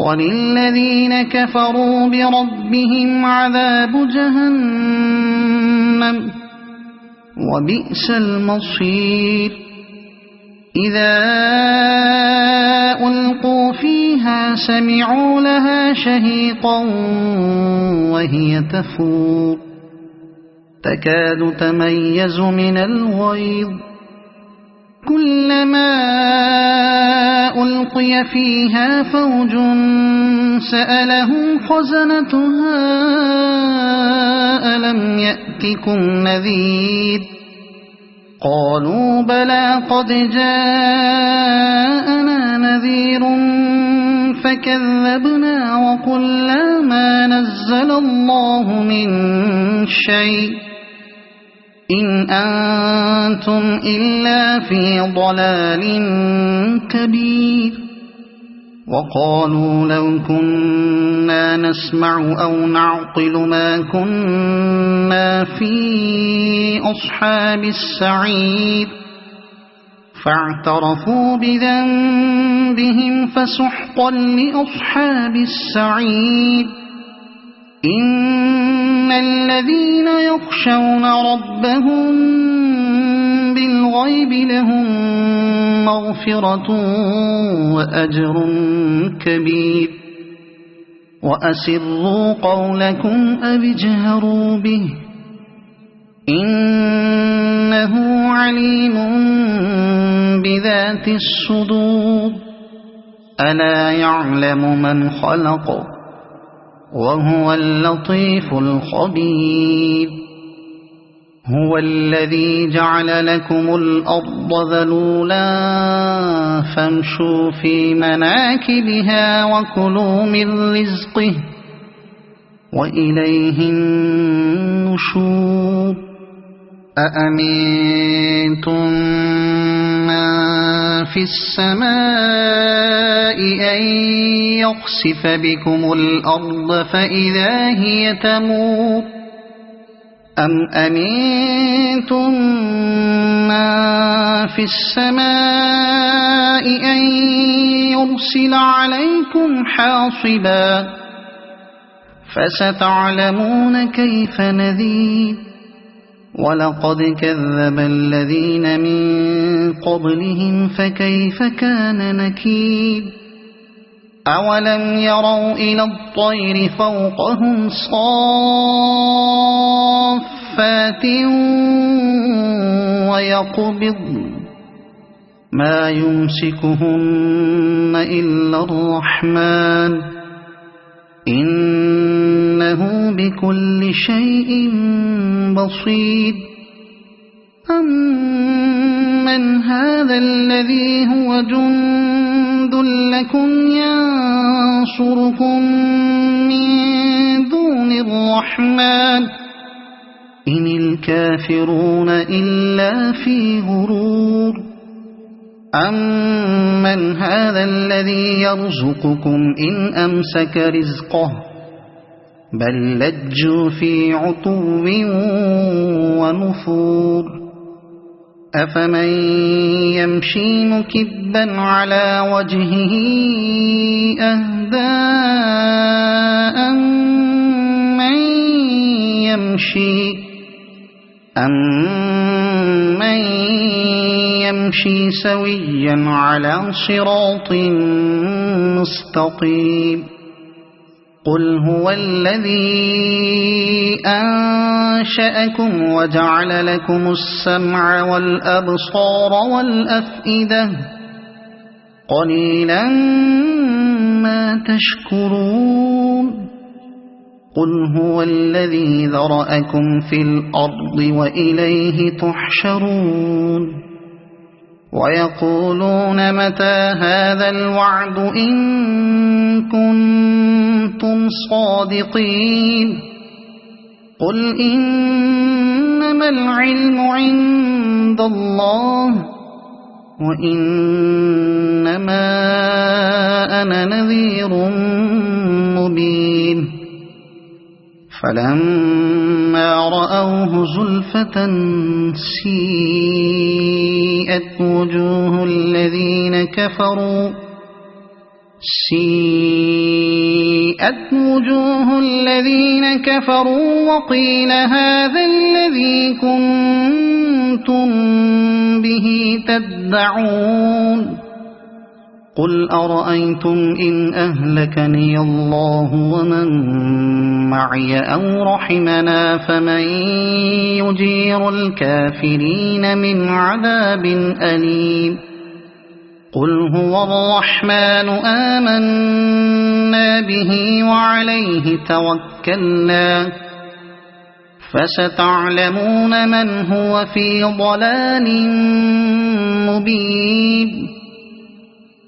وللذين كفروا بربهم عذاب جهنم وبئس المصير إذا ألقوا فيها سمعوا لها شهيقا وهي تفور تكاد تميز من الغيظ كلما ألقي فيها فوج سألهم خزنتها ألم يأتكم نذير قالوا بلى قد جاءنا نذير فكذبنا وقلنا ما نزل الله من شيء إن أنتم إلا في ضلال كبير وقالوا لو كنا نسمع أو نعقل ما كنا في أصحاب السعير فاعترفوا بذنبهم فسحقا لأصحاب السعير إن الذين يخشون ربهم بالغيب لهم مغفرة وأجر كبير وأسروا قولكم أو اجهروا به إنه عليم بذات الصدور ألا يعلم من خلق وهو اللطيف الخبير هو الذي جعل لكم الأرض ذلولا فامشوا في مناكبها وكلوا من رزقه وإليه النشور أأمنتم من في السماء أن يخسف بكم الأرض فإذا هي تمور أم أمنتم من في السماء أن يرسل عليكم حاصبا فستعلمون كيف نذير ولقد كذب الذين من قبلهم فكيف كان نكير أولم يروا إلى الطير فوقهم صافات ويقبض ما يمسكهن إلا الرحمن إنه بكل شيء بصير أمن هذا الذي هو جند لكم ينصركم من دون الرحمن إن الكافرون إلا في غرور أمن هذا الذي يرزقكم إن أمسك رزقه بل لجوا في عتو ونفور أفمن يمشي مكبا على وجهه أهدى أمن يمشي سويا على صراط مستقيم قل هو الذي أنشأكم وجعل لكم السمع والأبصار والأفئدة قليلا ما تشكرون قل هو الذي ذرأكم في الأرض وإليه تحشرون ويقولون متى هذا الوعد إن كنتم صادقين قل إنما العلم عند الله وإنما أنا نذير مبين فلما رأوه زلفة سيئت وجوه الذين كفروا وقيل هذا الذي كنتم به تدعون قل أرأيتم إن أهلكني الله ومن معي أو رحمنا فمن يجير الكافرين من عذاب أليم قل هو الرحمن آمنا به وعليه توكلنا فستعلمون من هو في ضلال مبين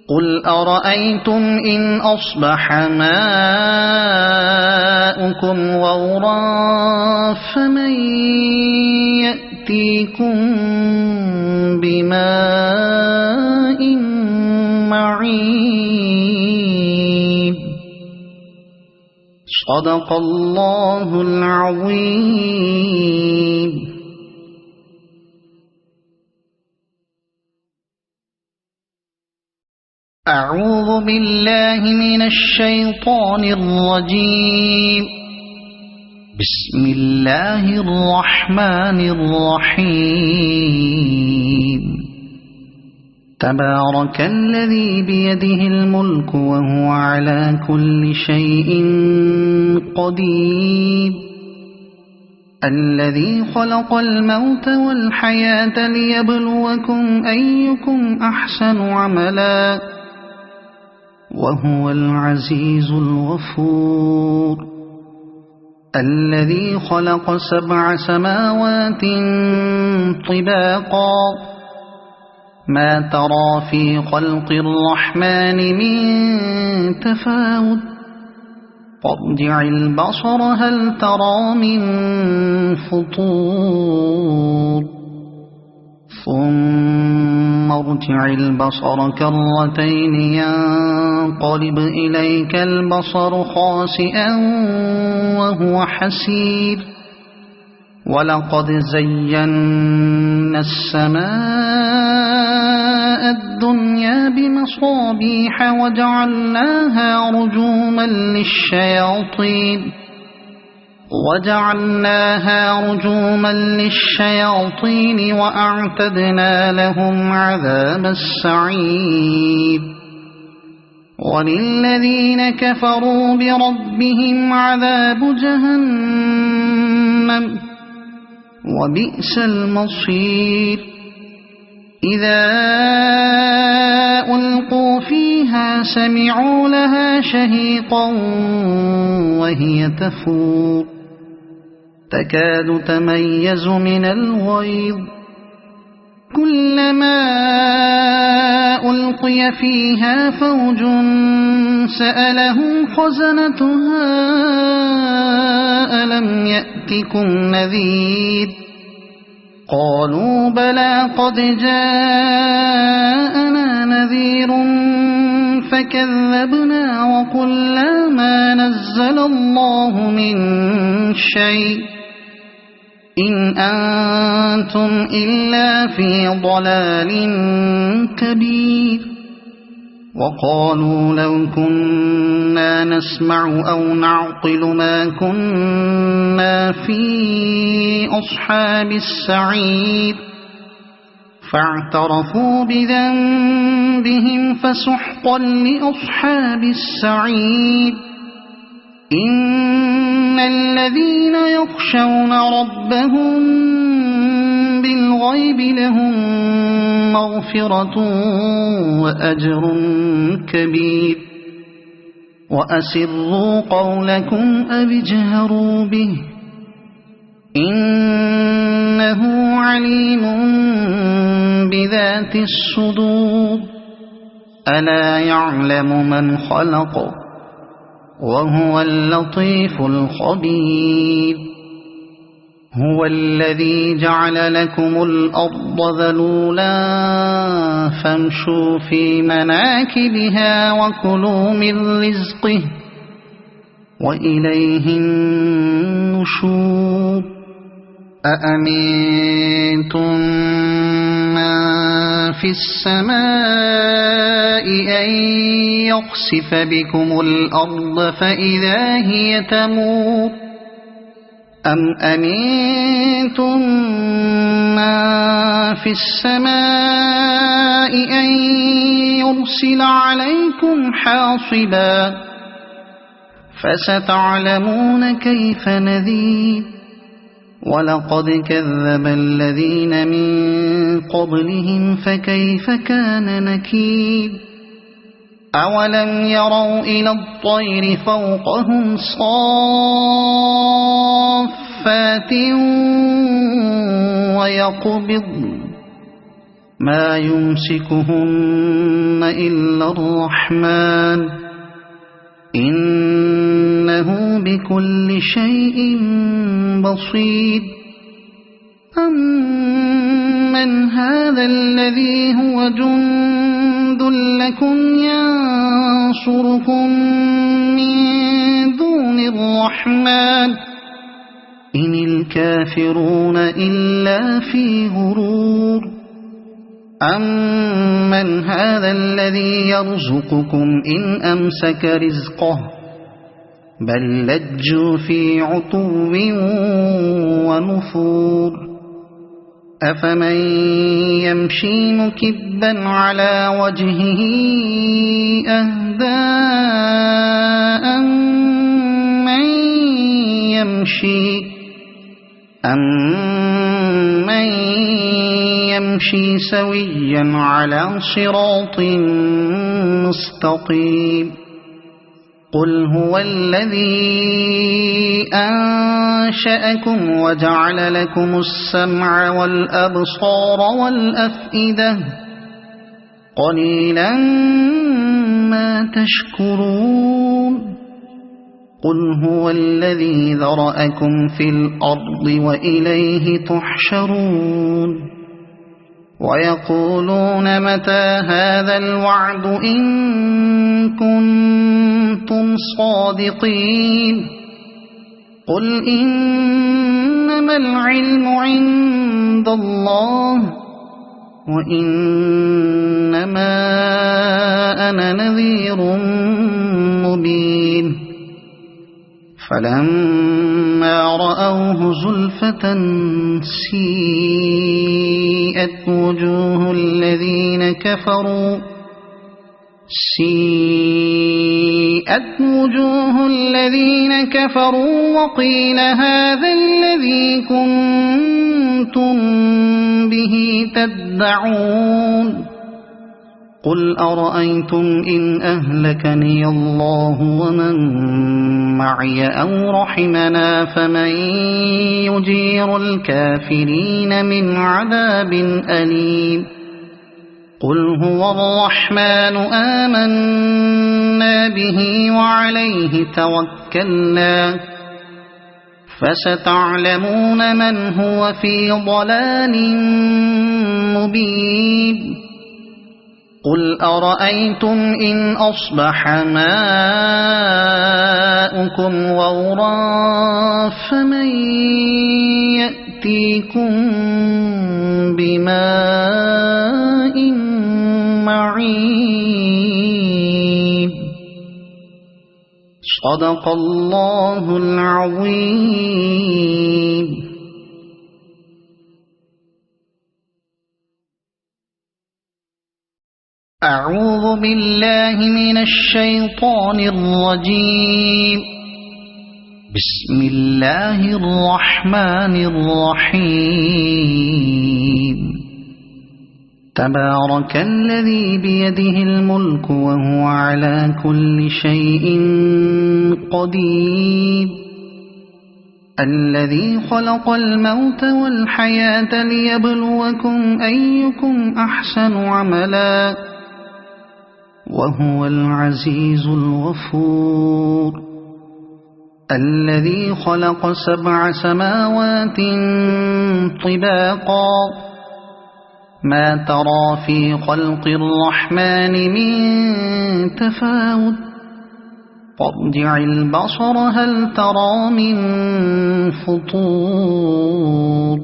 قل أرأيتم إن أصبح ماؤكم غورا فمن يأتيكم بماء معين صدق الله العظيم. أعوذ بالله من الشيطان الرجيم. بسم الله الرحمن الرحيم تبارك الذي بيده الملك وهو على كل شيء قدير الذي خلق الموت والحياة ليبلوكم أيكم أحسن عملا وهو العزيز الغفور الذي خلق 7 سماوات طباقا ما ترى في خلق الرحمن من تفاوت فارجع البصر هل ترى من فطور ثم ارجع البصر كرتين ينقلب إليك البصر خاسئا وهو حسير ولقد زينا السماء الدنيا بمصابيح وجعلناها رجوما للشياطين وأعتدنا لهم عذاب السعير وللذين كفروا بربهم عذاب جهنم وبئس المصير إذا ألقوا فيها سمعوا لها شهيقا وهي تفور تكاد تميز من الغيظ كلما ألقي فيها فوج سألهم خزنتها ألم يأتكم نذير قالوا بلى قد جاءنا نذير فكذبنا وقلنا ما نزل الله من شيء إن أنتم إلا في ضلال كبير وقالوا لو كنا نسمع أو نعقل ما كنا في أصحاب السعير فاعترفوا بذنبهم فسحقا لأصحاب السعير إن الذين يخشون ربهم بالغيب لهم مغفرة وأجر كبير وأسروا قولكم أو اجهروا به إنه عليم بذات الصدور ألا يعلم من خلق وهو اللطيف الخبير هو الذي جعل لكم الأرض ذلولا فامشوا في مناكبها وكلوا من رزقه وإليه النشور أأمنتم من في السماء أن يخسف بكم الأرض فإذا هي تمور أم أمنتم من في السماء أن يرسل عليكم حاصبا فستعلمون كيف نذير ولقد كذب الذين من قبلهم فكيف كان نكير أولم يروا إلى الطير فوقهم صافات ويقبض ما يمسكهن إلا الرحمن إنه بكل شيء بصير أمن هذا الذي هو جند لكم ينصركم من دون الرحمن إن الكافرون إلا في غرور أمن هذا الذي يرزقكم إن أمسك رزقه بل لجوا في عتو ونفور أفمن يمشي مكبا على وجهه أهدى أمن يمشي سويا على صراط مستقيم قل هو الذي أنشأكم وجعل لكم السمع والأبصار والأفئدة قليلا ما تشكرون قل هو الذي ذرأكم في الأرض وإليه تحشرون ويقولون متى هذا الوعد إن كنتم صادقين قل إنما العلم عند الله وإنما أنا نذير مبين فلما رأوه زلفة سيئت وجوه الذين كفروا وقيل هذا الذي كنتم به تدعون قل أرأيتم إن أهلكني الله ومن معي أو رحمنا فمن يجير الكافرين من عذاب أليم قل هو الرحمن آمنا به وعليه توكلنا فستعلمون من هو في ضلال مبين قل أرأيتم إن أصبح ماؤكم غورا فمن يأتيكم بماء معين صدق الله العظيم. أعوذ بالله من الشيطان الرجيم. بسم الله الرحمن الرحيم. تبارك الذي بيده الملك وهو على كل شيء قدير الذي خلق الموت والحياة ليبلوكم أيكم أحسن عملا وهو العزيز الغفور الذي خلق 7 سماوات طباقا ما ترى في خلق الرحمن من تفاوت فارجع البصر هل ترى من فطور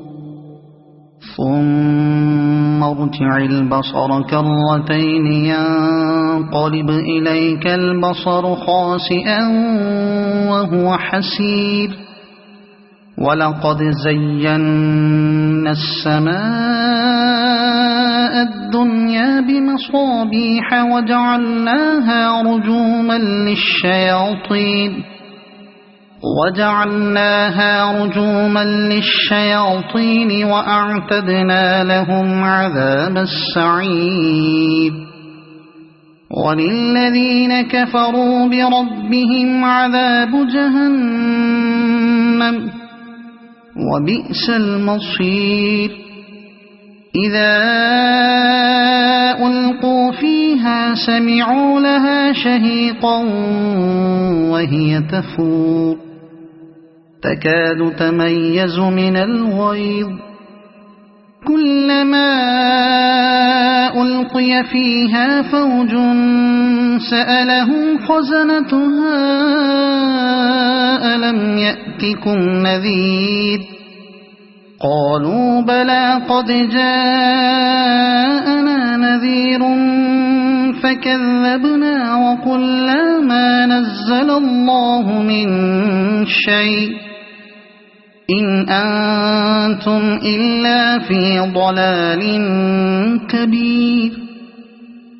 ثم ارجع البصر كرتين ينقلب إليك البصر خاسئا وهو حسير ولقد زينا السماء الدنيا بمصابيح وجعلناها رجوما للشياطين وأعتدنا لهم عذاب السعير وللذين كفروا بربهم عذاب جهنم وبئس المصير إذا ألقوا فيها سمعوا لها شهيقا وهي تفور تكاد تميز من الغيظ كلما ألقي فيها فوج سألهم خزنتها ألم يأتكم نذير قالوا بلى قد جاءنا نذير فكذبنا وقلنا ما نزل الله من شيء إن أنتم إلا في ضلال كبير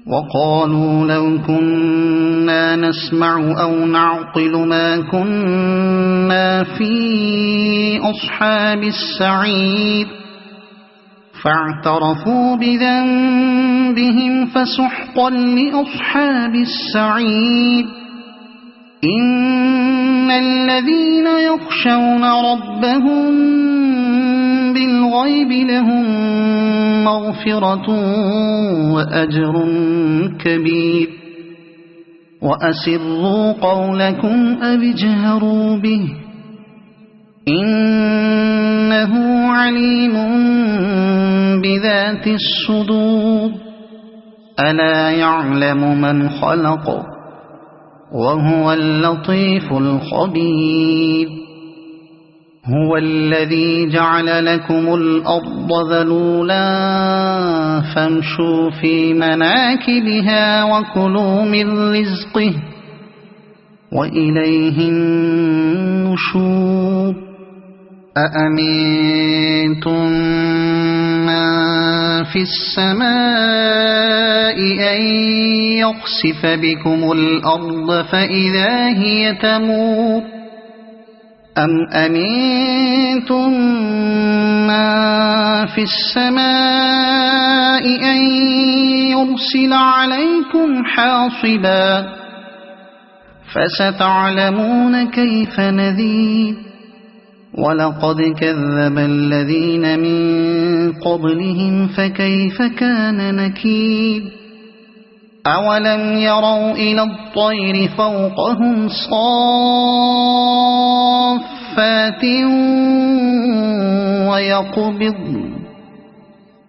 وقالوا لو كنا نسمع أو نعقل ما كنا في أصحاب السعير فاعترفوا بذنبهم فسحقا لأصحاب السعير إن الذين يخشون ربهم بالغيب لهم مغفرة وأجر كبير وأسروا قولكم أو اجهروا به إنه عليم بذات الصدور ألا يعلم من خلق وهو اللطيف الخبير هو الذي جعل لكم الأرض ذلولا فامشوا في مناكبها وكلوا من رزقه وإليه النشور أأمنتم من في السماء أن يخسف بكم الأرض فإذا هي تمور أم أمنتم من في السماء أن يرسل عليكم حاصبا فستعلمون كيف نذير ولقد كذب الذين من قبلهم فكيف كان نكير أولم يروا إلى الطير فوقهم صافات ويقبض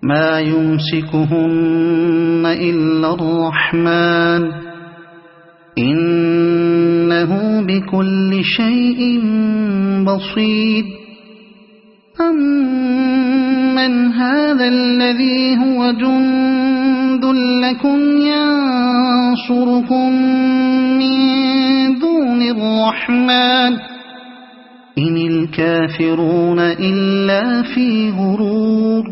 ما يمسكهن إلا الرحمن إنه بكل شيء بصير أمن هذا الذي هو جند لكم ينصركم من دون الرحمن إن الكافرون إلا في غرور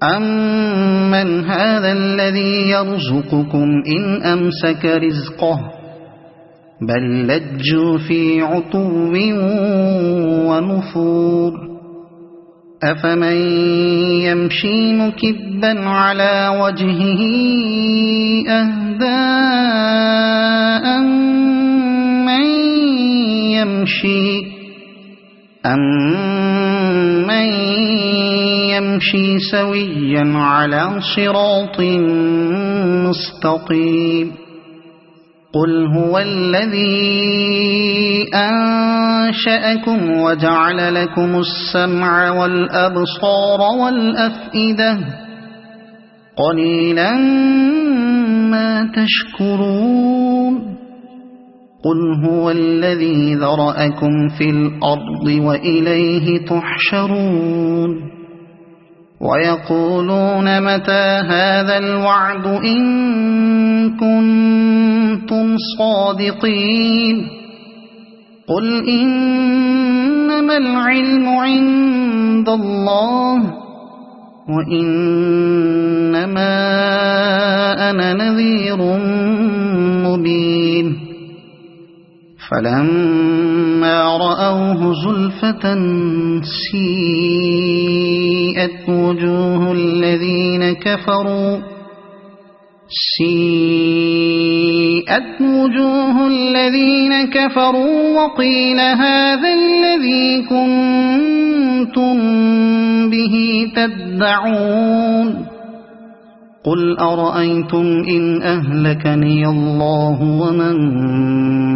أمن هذا الذي يرزقكم إن أمسك رزقه بل لجوا في عتو ونفور أفمن يمشي مكبا على وجهه أهدى أمن يمشي سويا على صراط مستقيم قل هو الذي أنشأكم وجعل لكم السمع والأبصار والأفئدة قليلا ما تشكرون قل هو الذي ذرأكم في الأرض وإليه تحشرون ويقولون متى هذا الوعد إن كنتم صادقين قل إنما العلم عند الله وإنما أنا نذير مبين فلما رأوه زلفة سيئت وجوه الذين كفروا وقيل هذا الذي كنتم به تدعون قل أرأيتم إن أهلكني الله ومن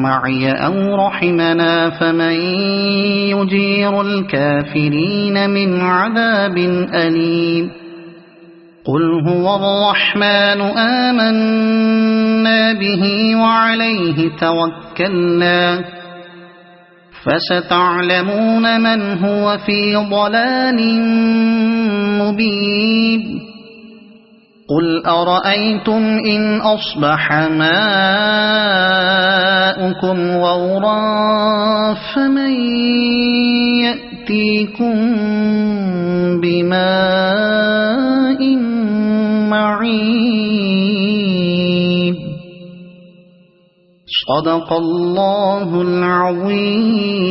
معي أو رحمنا فمن يجير الكافرين من عذاب أليم قل هو الرحمن آمنا به وعليه توكلنا فستعلمون من هو في ضلال مبين قل أرأيتم إن أصبح ماؤكم غورا فمن يأتيكم بماء معين صدق الله العظيم.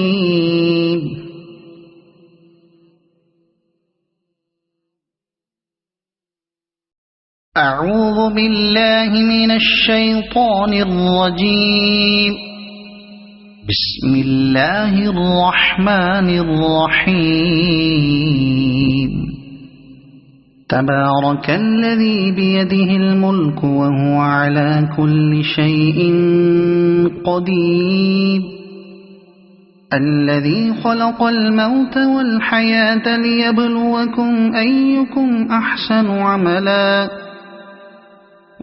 أعوذ بالله من الشيطان الرجيم. بسم الله الرحمن الرحيم. تبارك الذي بيده الملك وهو على كل شيء قدير الذي خلق الموت والحياة ليبلوكم أيكم أحسن عملا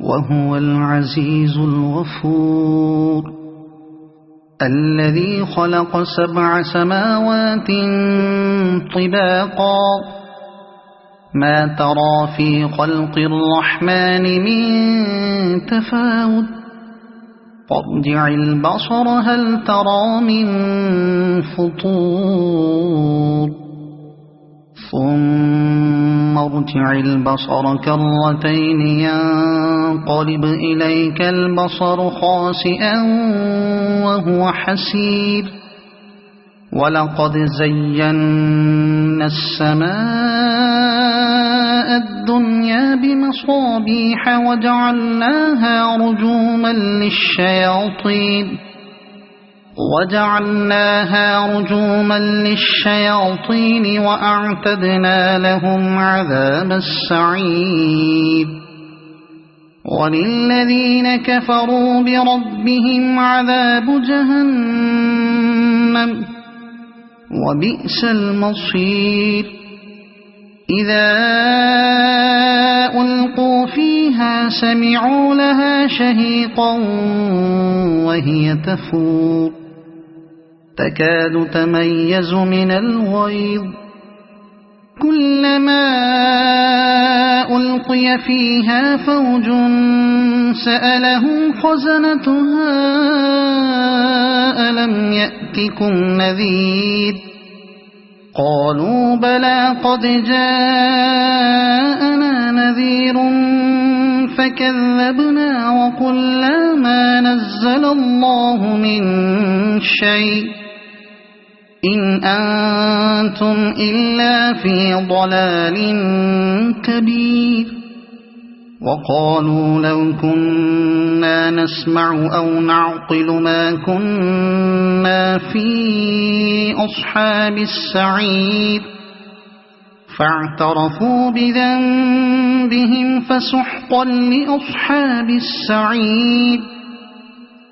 وهو العزيز الغفور الذي خلق 7 سماوات طباقا ما ترى في خلق الرحمن من تفاوت فارجع البصر هل ترى من فطور ثم ارجع البصر كرتين ينقلب إليك البصر خاسئا وهو حسير ولقد زينا السماء الدنيا بمصابيح وجعلناها رجوما للشياطين وأعتدنا لهم عذاب السعير وللذين كفروا بربهم عذاب جهنم وبئس المصير إذا ألقوا فيها سمعوا لها شهيقا وهي تفور تكاد تميز من الغيظ كلما ألقي فيها فوج سألهم خزنتها ألم يأتكم نذير قالوا بلى قد جاءنا نذير فكذبنا وقلنا ما نزل الله من شيء إن أنتم إلا في ضلال كبير وقالوا لو كنا نسمع أو نعقل ما كنا في أصحاب السعير فاعترفوا بذنبهم فسحقا لأصحاب السعير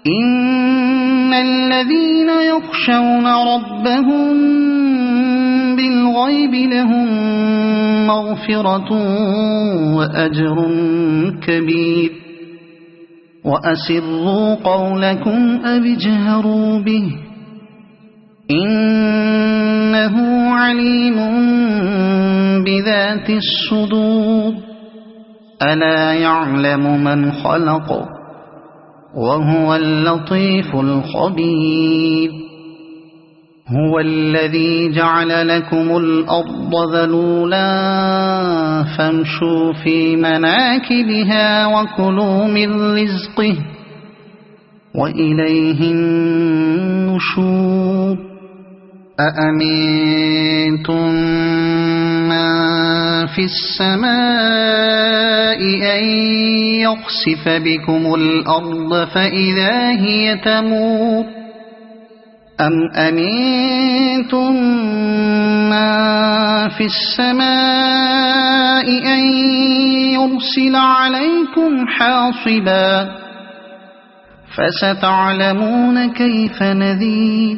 إن الذين يخشون ربهم بالغيب لهم مغفرة وأجر كبير وأسروا قولكم أو اجهروا به إنه عليم بذات الصدور ألا يعلم من خلق وهو اللطيف الخبير هو الذي جعل لكم الأرض ذلولا فامشوا في مناكبها وكلوا من رزقه وإليه النشور أأمنتم من في السماء أن يخسف بكم الأرض فإذا هي تمور أم أمنتم من في السماء أن يرسل عليكم حاصبا فستعلمون كيف نذير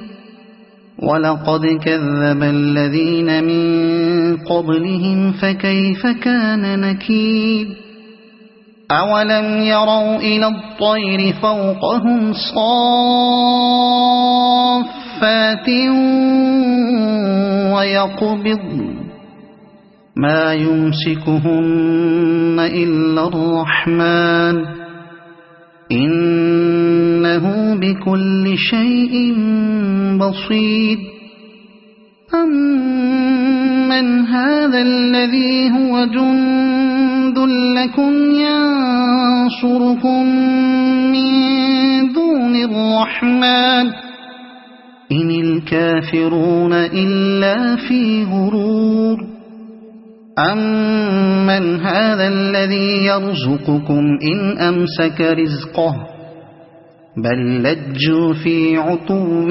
ولقد كذب الذين من قبلهم فكيف كان نكير أولم يروا إلى الطير فوقهم صافات ويقبضن ما يمسكهن إلا الرحمن إنه بكل شيء بصير أمن هذا الذي هو جند لكم ينصركم من دون الرحمن إن الكافرون إلا في غرور أمن هذا الذي يرزقكم إن أمسك رزقه بل لجوا في عتو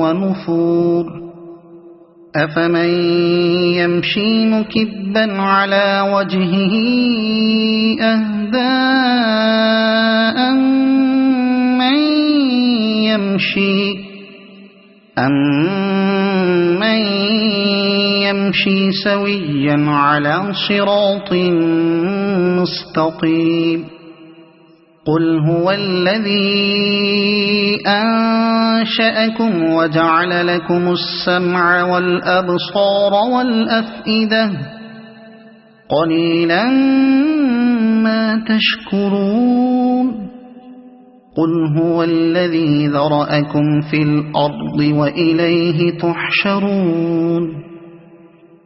ونفور أفمن يمشي مكبا على وجهه أهدى أمن يمشي سويا على صراط مستقيم قل هو الذي أنشأكم وجعل لكم السمع والأبصار والأفئدة قليلا ما تشكرون قل هو الذي ذرأكم في الأرض وإليه تحشرون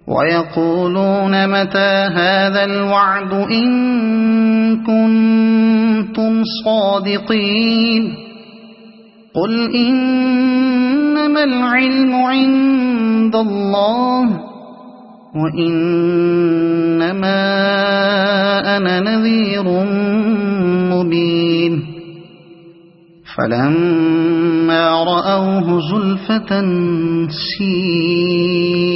ويقولون متى هذا الوعد إن كنتم صادقين قل إنما العلم عند الله وإنما أنا نذير مبين فلما رأوه زلفة سيئت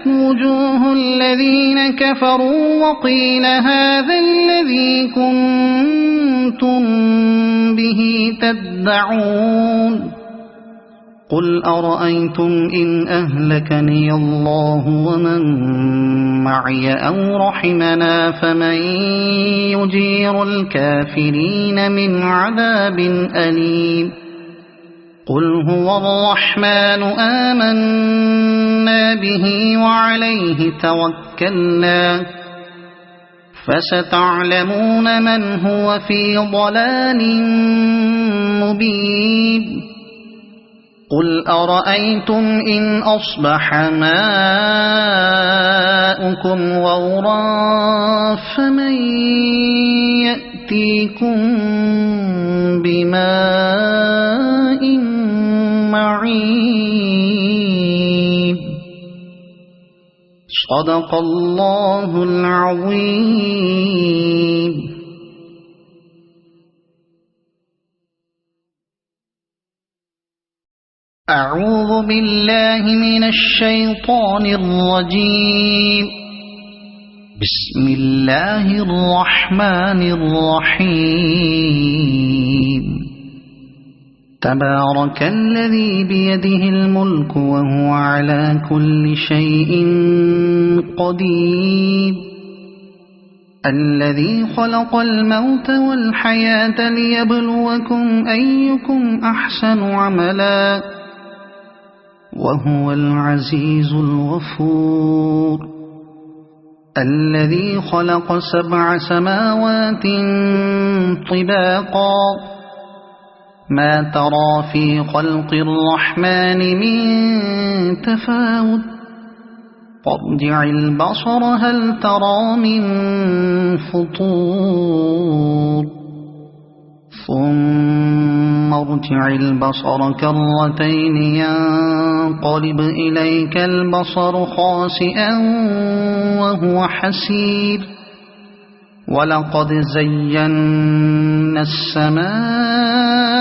وجوه الذين كفروا وقيل هذا الذي كنتم به تدعون قل أرأيتم إن أهلكني الله ومن معي أو رحمنا فمن يجير الكافرين من عذاب أليم قل هو الرحمن آمنا به وعليه توكلنا فستعلمون من هو في ضلال مبين قل أرأيتم إن أصبح ماؤكم غورا فمن يأتيكم بماء معين صدق الله العظيم. أعوذ بالله من الشيطان الرجيم. بسم الله الرحمن الرحيم. تبارك الذي بيده الملك وهو على كل شيء قدير الذي خلق الموت والحياة ليبلوكم أيكم أحسن عملا وهو العزيز الغفور الذي خلق 7 سماوات طباقا ما ترى في خلق الرحمن من تفاوت فارجع البصر هل ترى من فطور ثم ارجع البصر كرتين ينقلب إليك البصر خاسئا وهو حسير ولقد زينا السماء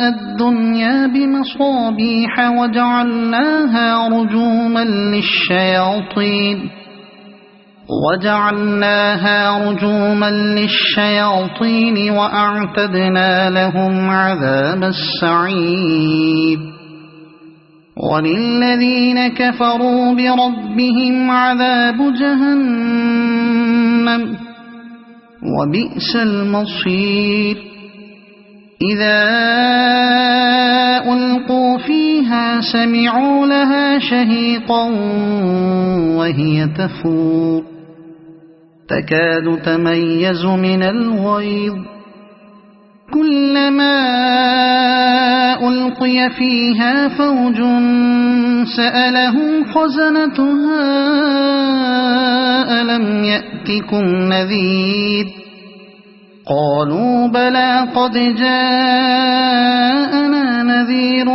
الدنيا بمصابيح وجعلناها رجوما للشياطين وأعتدنا لهم عذاب السعير وللذين كفروا بربهم عذاب جهنم وبئس المصير إذا ألقوا فيها سمعوا لها شهيقا وهي تفور تكاد تميز من الغيظ كلما ألقي فيها فوج سألهم خزنتها ألم يأتكم نذير قالوا بلى قد جاءنا نذير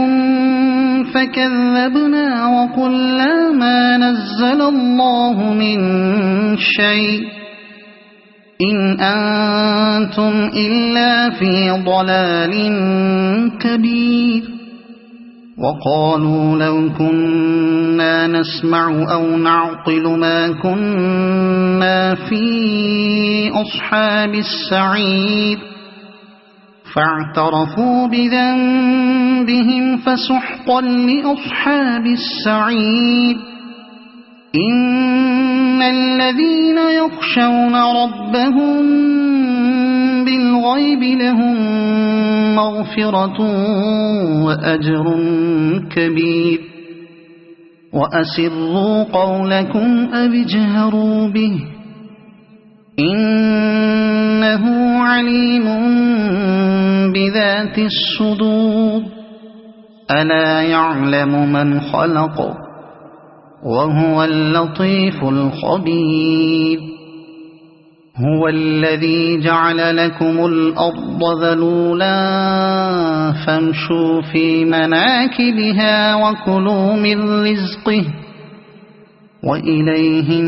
فكذبنا وقلنا ما نزل الله من شيء إن أنتم إلا في ضلال كبير وقالوا لو كنا نسمع أو نعقل ما كنا في أصحاب السعير فاعترفوا بذنبهم فسحقا لأصحاب السعير إن الذين يخشون ربهم بالغيب لهم مغفرة وأجر كبير وأسروا قولكم أو اجهروا به إنه عليم بذات الصدور ألا يعلم من خلق وهو اللطيف الخبير هو الذي جعل لكم الأرض ذلولا فامشوا في مناكبها وكلوا من رزقه وإليه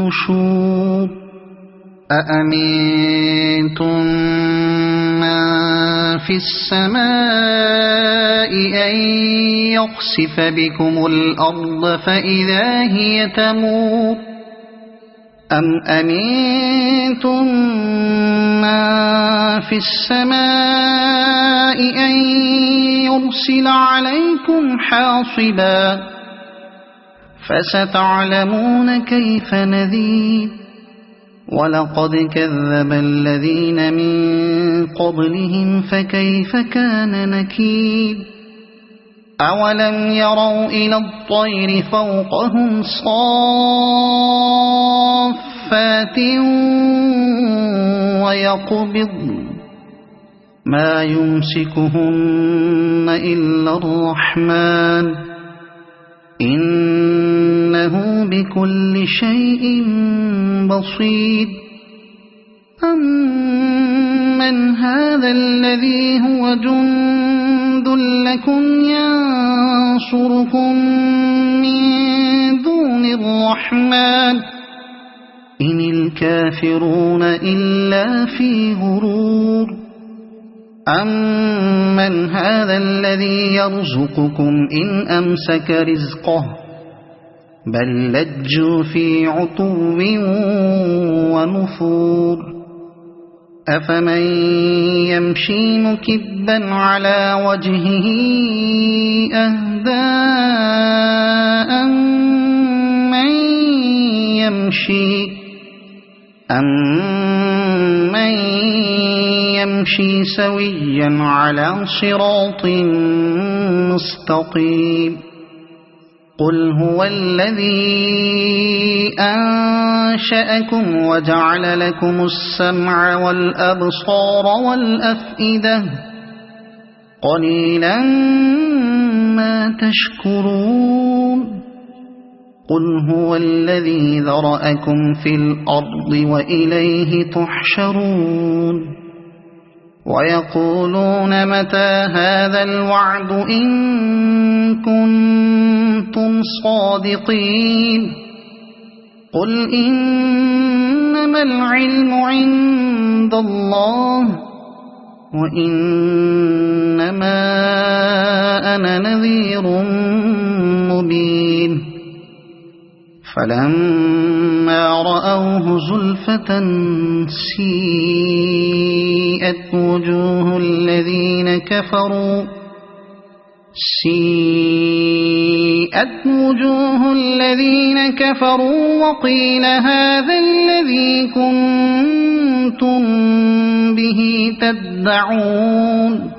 النشور أأمنتم من في السماء أن يخسف بكم الأرض فإذا هي تمور أم أمنتم من في السماء أن يرسل عليكم حاصبا فستعلمون كيف نذير ولقد كذب الذين من قبلهم فكيف كان نكير أولم يروا إلى الطير فوقهم صافات ويقبضن ما يمسكهن إلا الرحمن إنه بكل شيء بصير أمن هذا الذي هو جند لكم ينصركم من دون الرحمن إن الكافرون إلا في غرور أمن هذا الذي يرزقكم إن أمسك رزقه بل لجوا في عتو ونفور أفمن يمشي مكبا على وجهه أهدى أمن يمشي سويا على صراط مستقيم قل هو الذي أنشأكم وجعل لكم السمع والأبصار والأفئدة قليلا ما تشكرون قل هو الذي ذرأكم في الأرض وإليه تحشرون ويقولون متى هذا الوعد إن كنتم صادقين قل إنما العلم عند الله وإنما أنا نذير مبين فلما رأوه زلفة سيئت وجوه الذين كفروا سيئت وجوه الذين كفروا وقيل هذا الذي كنتم به تدعون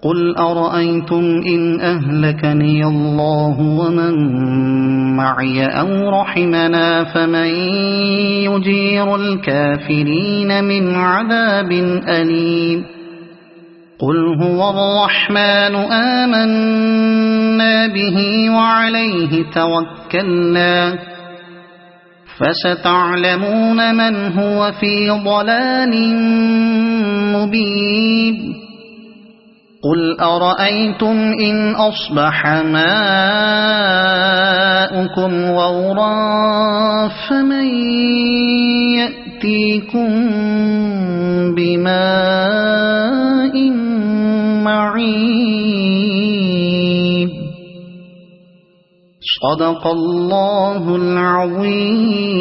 قل أرأيتم إن أهلكني الله ومن معي أو رحمنا فمن يجير الكافرين من عذاب أليم قل هو الرحمن آمنا به وعليه توكلنا فستعلمون من هو في ضلال مبين قل أرأيتم إن أصبح ماؤكم غورا فمن يأتيكم بماء معين صدق الله العظيم.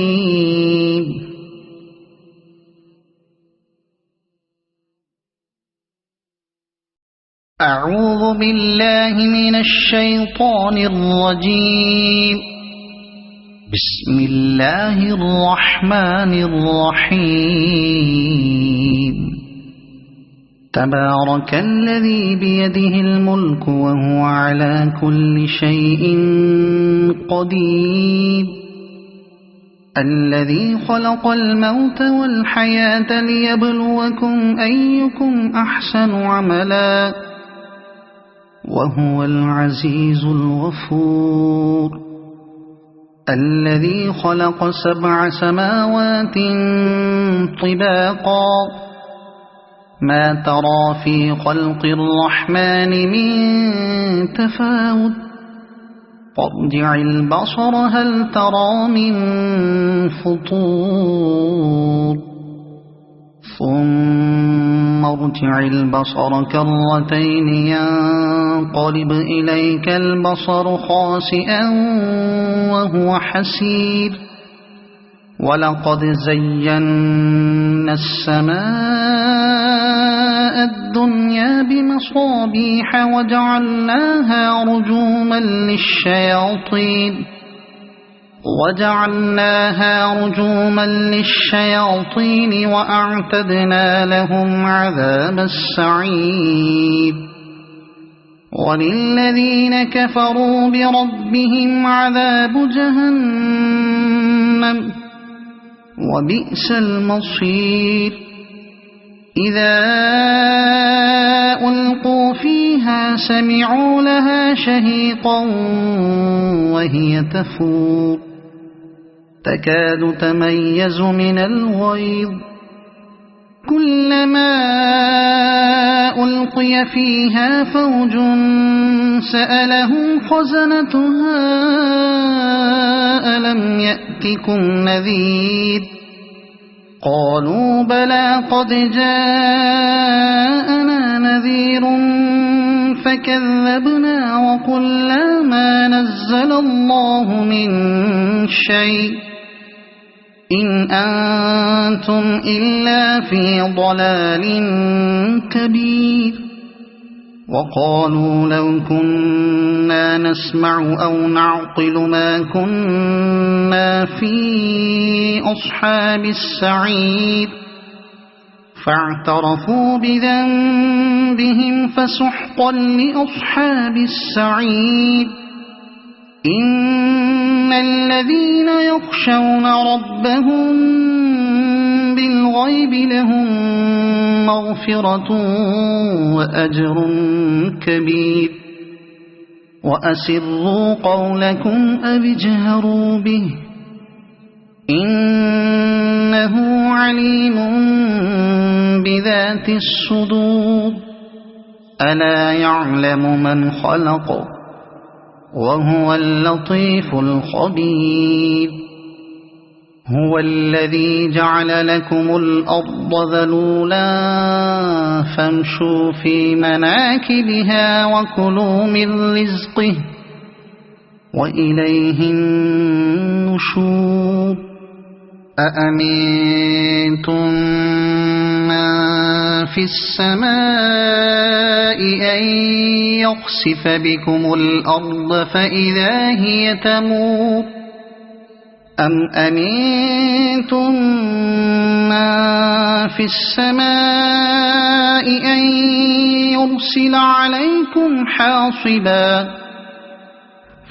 أعوذ بالله من الشيطان الرجيم. بسم الله الرحمن الرحيم. تبارك الذي بيده الملك وهو على كل شيء قدير الذي خلق الموت والحياة ليبلوكم أيكم أحسن عملا وهو العزيز الغفور الذي خلق 7 سماوات طباقا ما ترى في خلق الرحمن من تفاوت فارجع البصر هل ترى من فطور ثم ارجع البصر كرتين ينقلب إليك البصر خاسئا وهو حسير ولقد زينا السماء الدنيا بمصابيح وجعلناها رجوما للشياطين وأعتدنا لهم عذاب السعير وللذين كفروا بربهم عذاب جهنم وبئس المصير إذا ألقوا فيها سمعوا لها شهيقا وهي تفور تكاد تميز من الغيظ كلما ألقي فيها فوج سألهم خزنتها ألم يأتكم نذير قالوا بلى قد جاءنا نذير فكذبنا وقلنا ما نزل الله من شيء إن أنتم إلا في ضلال كبير وقالوا لو كنا نسمع أو نعقل ما كنا في أصحاب السعير فاعترفوا بذنبهم فسحقا لأصحاب السعير إن الذين يخشون ربهم بالغيب لهم مغفرة وأجر كبير وأسروا قولكم أو اجهروا به إنه عليم بذات الصدور ألا يعلم من خلق وهو اللطيف الخبير هو الذي جعل لكم الأرض ذلولا فامشوا في مناكبها وكلوا من رزقه وإليه النشور أأمنتم من في السماء أن يخسف بكم الأرض فإذا هي تمور أم أمنتم من في السماء أن يرسل عليكم حاصبا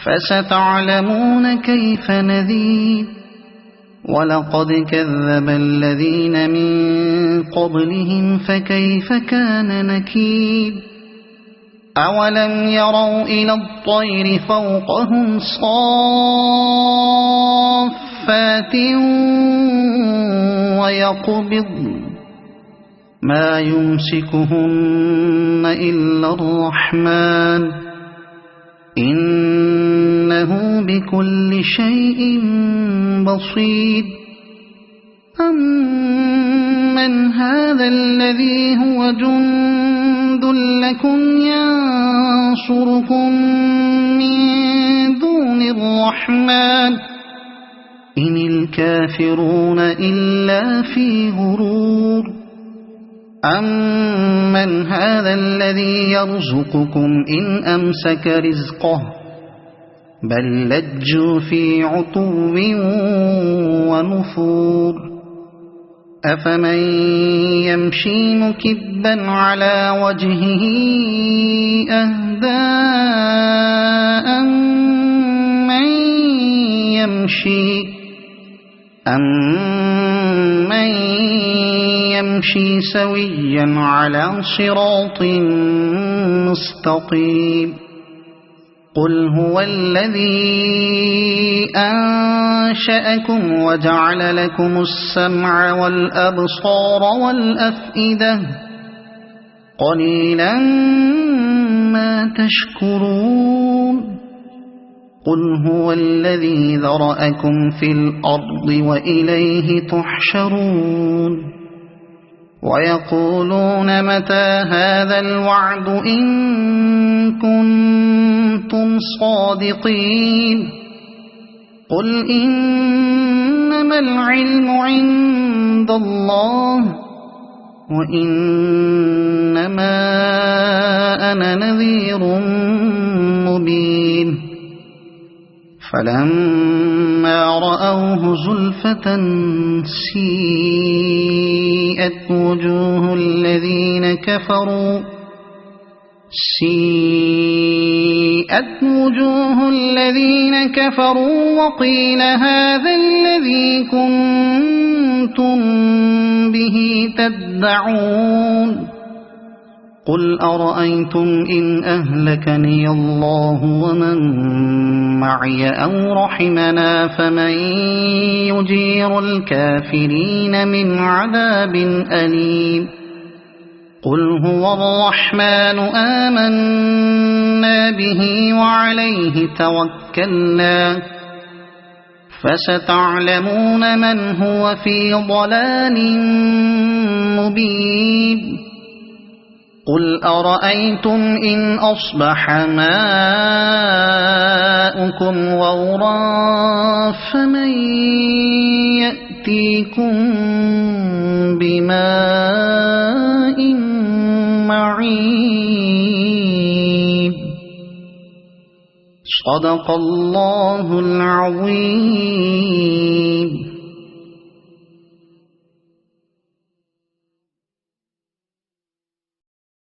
فستعلمون كيف نذير ولقد كذب الذين من قبلهم فكيف كان نكير أولم يروا إلى الطير فوقهم صافات ويقبضن ما يمسكهن إلا الرحمن إنه بكل شيء بصير أمن هذا الذي هو جند لكم ينصركم من دون الرحمن إن الكافرون إلا في غرور أمن هذا الذي يرزقكم إن أمسك رزقه بل لجوا في عتو ونفور أفمن يمشي مكبا على وجهه أهدى أمن يمشي سويا على صراط مستقيم قل هو الذي أنشأكم وجعل لكم السمع والأبصار والأفئدة قليلا ما تشكرون قل هو الذي ذرأكم في الأرض وإليه تحشرون ويقولون متى هذا الوعد إن كنتم صادقين قل إنما العلم عند الله وإنما أنا نذير مبين فلما رأوه زلفة سيئت وجوه الذين كفروا وقيل هذا الذي كنتم به تدعون قل أرأيتم إن أهلكني الله ومن معي أو رحمنا فمن يجير الكافرين من عذاب أليم قل هو الرحمن آمنا به وعليه توكلنا فستعلمون من هو في ضلال مبين قل أرأيتم إن أصبح ماؤكم غورا فمن يأتيكم بماء معين صدق الله العظيم.